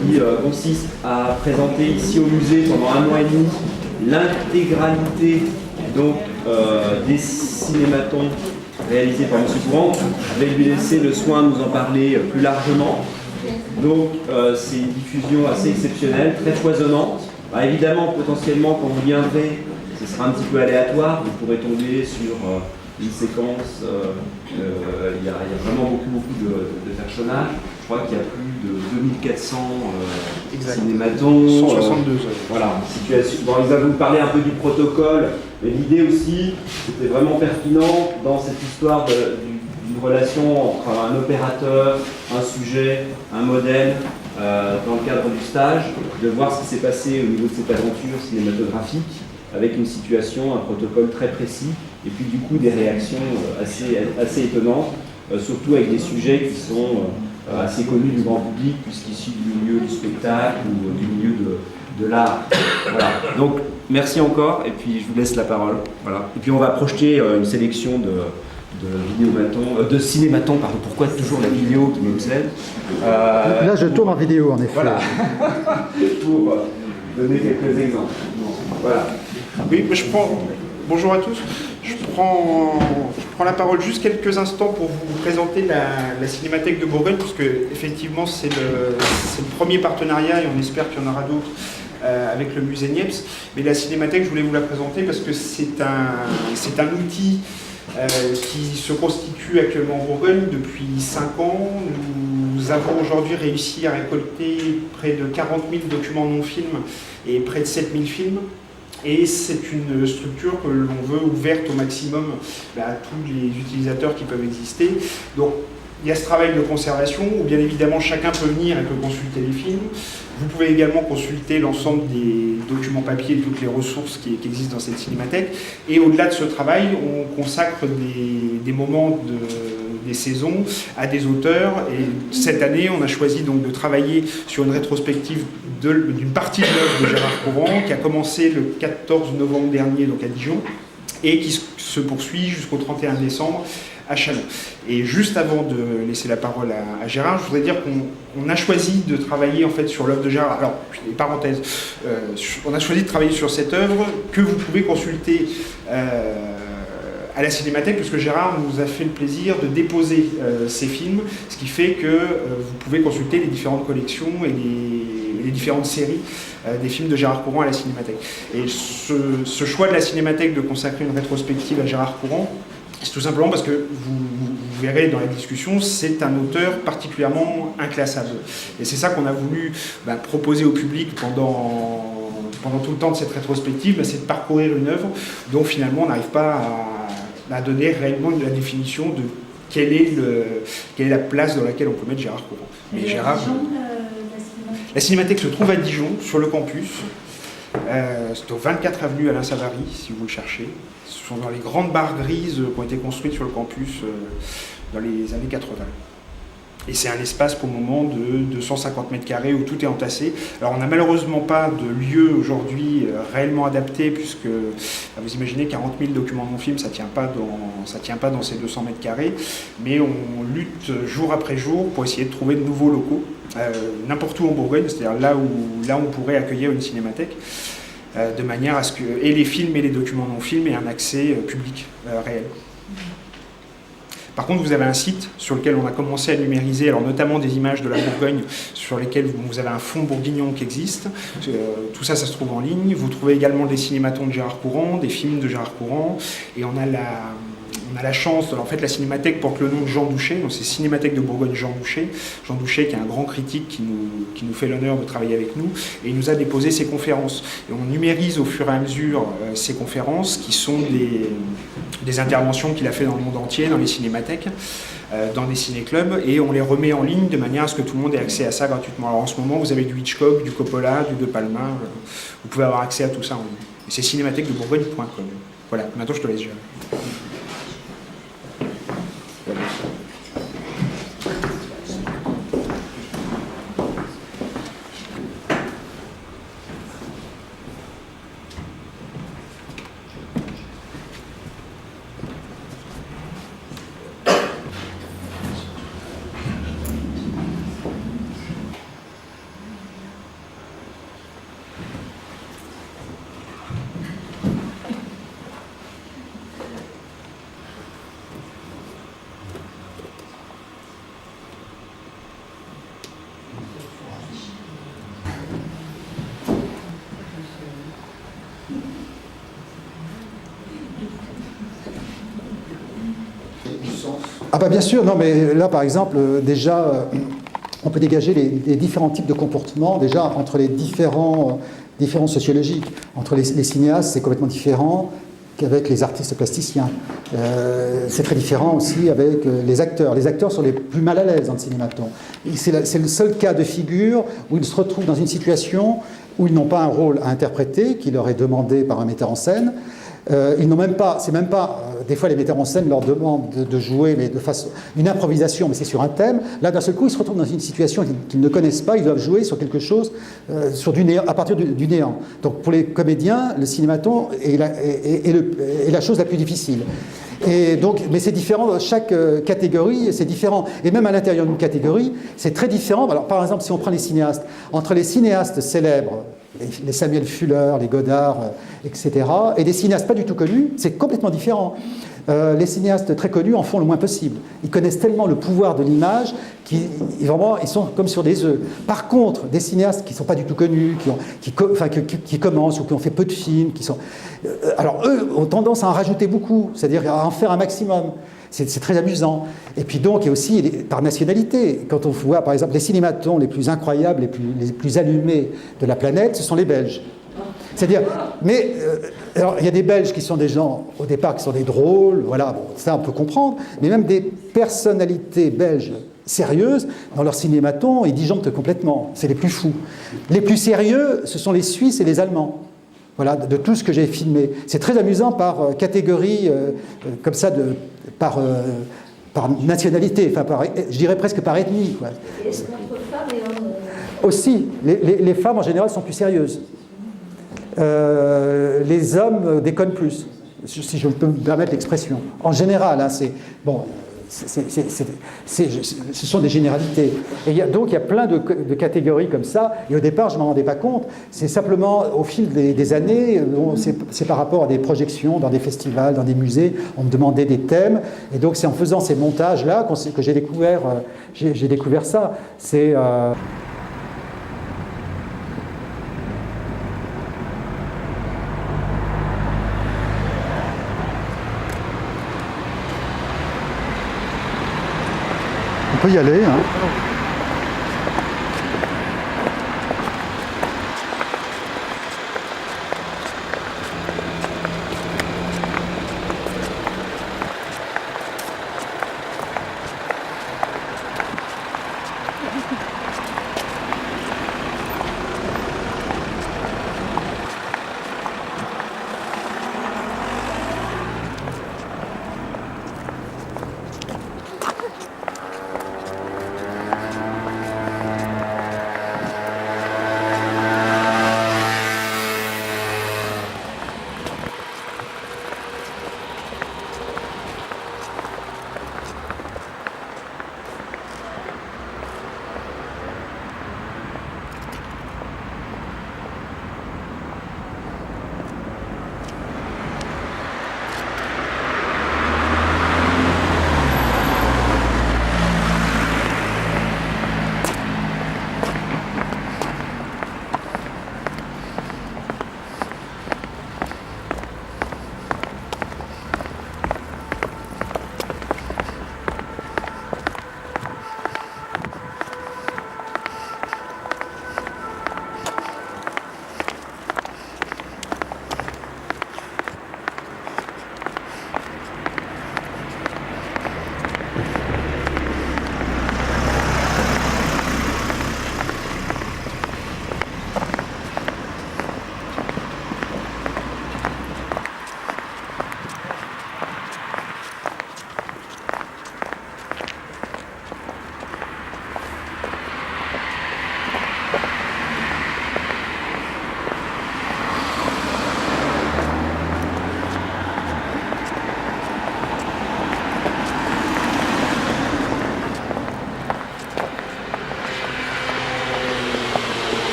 qui consiste à présenter ici au musée pendant 1 mois et demi l'intégralité donc des cinématons réalisés par M. Courant. Je vais lui laisser le soin de nous en parler plus largement. Donc c'est une diffusion assez exceptionnelle, très foisonnante. Bah, évidemment, potentiellement, quand vous viendrez, ce sera un petit peu aléatoire. Vous pourrez tomber sur une séquence. Il y a vraiment beaucoup de personnages. Je crois qu'il y a plus de 2400 cinématons. 162. Voilà, situation. Bon, il va vous parler un peu du protocole, mais l'idée aussi, c'était vraiment pertinent dans cette histoire d'une relation entre un opérateur, un sujet, un modèle, dans le cadre du stage, de voir ce qui s'est passé au niveau de cette aventure cinématographique, avec une situation, un protocole très précis, et puis du coup des réactions assez étonnantes, surtout avec des sujets qui sont assez connus du grand public, puisqu'issus du milieu du spectacle ou du milieu de l'art. Voilà. Donc merci encore, et puis je vous laisse la parole. Voilà. Et puis on va projeter une sélection de cinématons, pardon, pourquoi toujours la vidéo qui m'obsède. Là je tourne en vidéo en effet. Voilà. Pour donner quelques exemples. Voilà. Oui, bonjour à tous. Je prends la parole juste quelques instants pour vous présenter la Cinémathèque de Bourgogne, parce que effectivement c'est le premier partenariat et on espère qu'il y en aura d'autres avec le musée Niepce. Mais la Cinémathèque, je voulais vous la présenter parce que c'est un outil qui se constitue actuellement en Bourgogne depuis 5 ans. Nous avons aujourd'hui réussi à récolter près de 40 000 documents non-films et près de 7 000 films. Et c'est une structure que l'on veut ouverte au maximum à tous les utilisateurs qui peuvent exister. Donc il y a ce travail de conservation où bien évidemment chacun peut venir et peut consulter les films. Vous pouvez également consulter l'ensemble des documents papier et toutes les ressources qui existent dans cette cinémathèque. Et au-delà de ce travail, on consacre des moments des saisons à des auteurs. Et cette année, on a choisi donc de travailler sur une rétrospective d'une partie de l'œuvre de Gérard Courant qui a commencé le 14 novembre dernier donc à Dijon et qui se poursuit jusqu'au 31 décembre à Châlons. Et juste avant de laisser la parole à Gérard, je voudrais dire qu'on a choisi de travailler en fait sur l'œuvre de Gérard. Alors, parenthèse, on a choisi de travailler sur cette œuvre que vous pouvez consulter à la Cinémathèque, puisque Gérard nous a fait le plaisir de déposer ces films, ce qui fait que vous pouvez consulter les différentes collections et les différentes séries des films de Gérard Courant à la Cinémathèque. Et ce choix de la Cinémathèque de consacrer une rétrospective à Gérard Courant, c'est tout simplement parce que vous verrez dans la discussion, c'est un auteur particulièrement inclassable. Et c'est ça qu'on a voulu proposer au public pendant tout le temps de cette rétrospective, c'est de parcourir une œuvre dont finalement on n'arrive pas à donner réellement la définition de quelle est la place dans laquelle on peut mettre Gérard Courant. Mais Gérard, la Cinémathèque se trouve à Dijon, sur le campus. C'est au 24 avenue Alain Savary, si vous le cherchez. Ce sont dans les grandes barres grises qui ont été construites sur le campus dans les années 80. Et c'est un espace pour le moment de 250 mètres carrés où tout est entassé. Alors on n'a malheureusement pas de lieu aujourd'hui réellement adapté, puisque vous imaginez 40 000 documents non-films, ça ne tient pas dans ces 200 mètres carrés. Mais on lutte jour après jour pour essayer de trouver de nouveaux locaux, n'importe où en Bourgogne, c'est-à-dire là où on pourrait accueillir une cinémathèque, de manière à ce que et les films et les documents non-films aient un accès public réel. Par contre, vous avez un site sur lequel on a commencé à numériser, alors notamment des images de la Bourgogne sur lesquelles vous avez un fonds bourguignon qui existe. Tout ça, ça se trouve en ligne. Vous trouvez également des cinématons de Gérard Courant, des films de Gérard Courant. Et on a la chance, en fait la Cinémathèque porte le nom de Jean Douchet, donc c'est Cinémathèque de Bourgogne Jean Douchet. Jean Douchet qui est un grand critique qui nous fait l'honneur de travailler avec nous, et il nous a déposé ses conférences. Et on numérise au fur et à mesure ces conférences qui sont des interventions qu'il a fait dans le monde entier, dans les cinémathèques, dans des ciné-clubs, et on les remet en ligne de manière à ce que tout le monde ait accès à ça gratuitement. Alors en ce moment, vous avez du Hitchcock, du Coppola, du De Palma, vous pouvez avoir accès à tout ça en ligne. Et c'est cinémathèquedebourgogne.com. Voilà, maintenant je te laisse. Ah bah bien sûr, non mais là par exemple, déjà, on peut dégager les différents types de comportements, déjà entre les différents sociologiques. Entre les cinéastes, c'est complètement différent qu'avec les artistes plasticiens. C'est très différent aussi avec les acteurs. Les acteurs sont les plus mal à l'aise dans le cinématon. C'est le seul cas de figure où ils se retrouvent dans une situation où ils n'ont pas un rôle à interpréter, qui leur est demandé par un metteur en scène. Ils n'ont même pas, c'est même pas, des fois les metteurs en scène leur demandent de jouer, mais de façon, une improvisation, mais c'est sur un thème. Là, d'un seul coup, ils se retrouvent dans une situation qu'ils ne connaissent pas, ils doivent jouer sur quelque chose, sur du néant, à partir du néant. Donc pour les comédiens, le cinématon est la chose la plus difficile. Et donc, mais c'est différent, chaque catégorie, c'est différent. Et même à l'intérieur d'une catégorie, c'est très différent. Alors par exemple, si on prend les cinéastes, entre les cinéastes célèbres, les Samuel Fuller, les Godard, etc., et des cinéastes pas du tout connus, c'est complètement différent. Les cinéastes très connus en font le moins possible. Ils connaissent tellement le pouvoir de l'image qu'ils sont comme sur des œufs. Par contre, des cinéastes qui ne sont pas du tout connus, qui commencent ou qui ont fait peu de films, alors eux ont tendance à en rajouter beaucoup, c'est-à-dire à en faire un maximum. C'est très amusant. Et puis donc, il y a aussi par nationalité. Quand on voit, par exemple, les cinématons les plus incroyables, les plus allumés de la planète, ce sont les Belges. C'est-à-dire, mais alors, il y a des Belges qui sont des gens, au départ, qui sont des drôles, voilà, bon, ça on peut comprendre, mais même des personnalités belges sérieuses, dans leur cinématon, ils disjonctent complètement. C'est les plus fous. Les plus sérieux, ce sont les Suisses et les Allemands. Voilà, de tout ce que j'ai filmé. C'est très amusant par catégorie, comme ça, par nationalité, enfin, je dirais presque par ethnie. Quoi. Et est-ce qu'entre femmes et hommes Aussi, les femmes en général sont plus sérieuses. Les hommes déconnent plus, si je peux me permettre l'expression. En général, hein, c'est bon. Ce sont des généralités. Et donc il y a plein de catégories comme ça. Et au départ, je ne m'en rendais pas compte. C'est simplement au fil des années, c'est par rapport à des projections dans des festivals, dans des musées, on me demandait des thèmes. Et donc c'est en faisant ces montages-là que j'ai découvert ça. C'est... On peut y aller. Hein.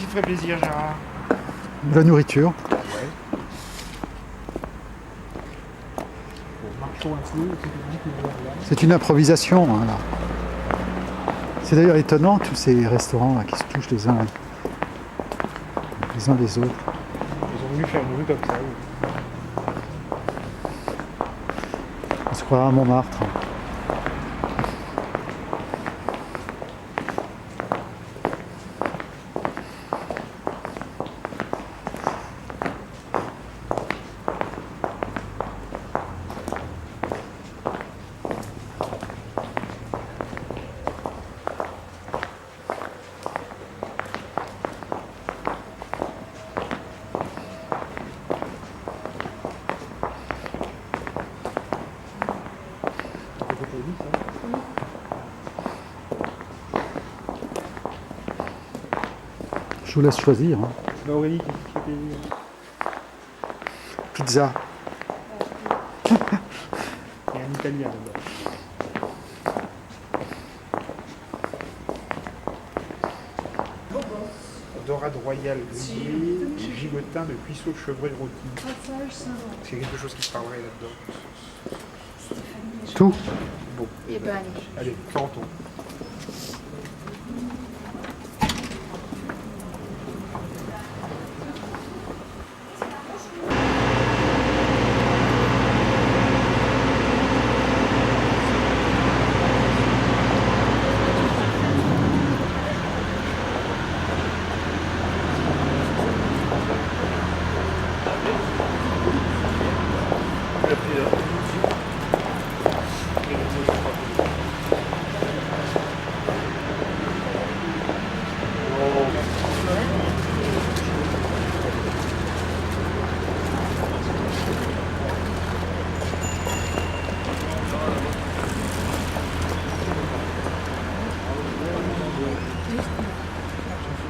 qui te ferait plaisir, Gérard? La nourriture. Ouais. Bon, marchons un peu. C'est une improvisation. Hein, là. C'est d'ailleurs étonnant, tous ces restaurants là, qui se touchent les uns les autres. Ils ont voulu faire une rue comme ça. Oui. On se croirait à Montmartre. Je vous laisse choisir. Hein. Bah Aurélie, qu'est-ce que tu dit? Pizza. Il y a un italien là-bas. Dorade royale grillée et gigotin de cuisseau de chevreuil rôti. Est-ce qu'il y a quelque chose qui te parlerait là-dedans? Tout. Bon. Et ben Allez, tentons.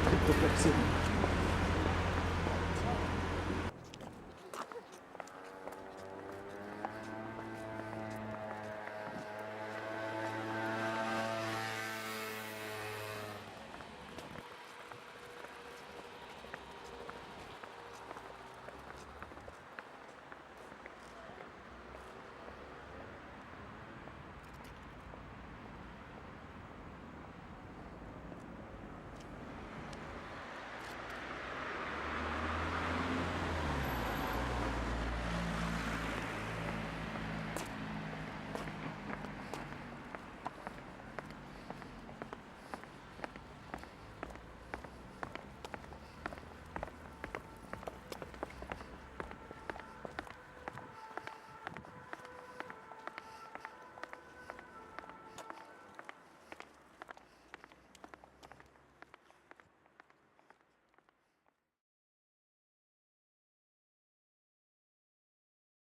Cryptoplaxé.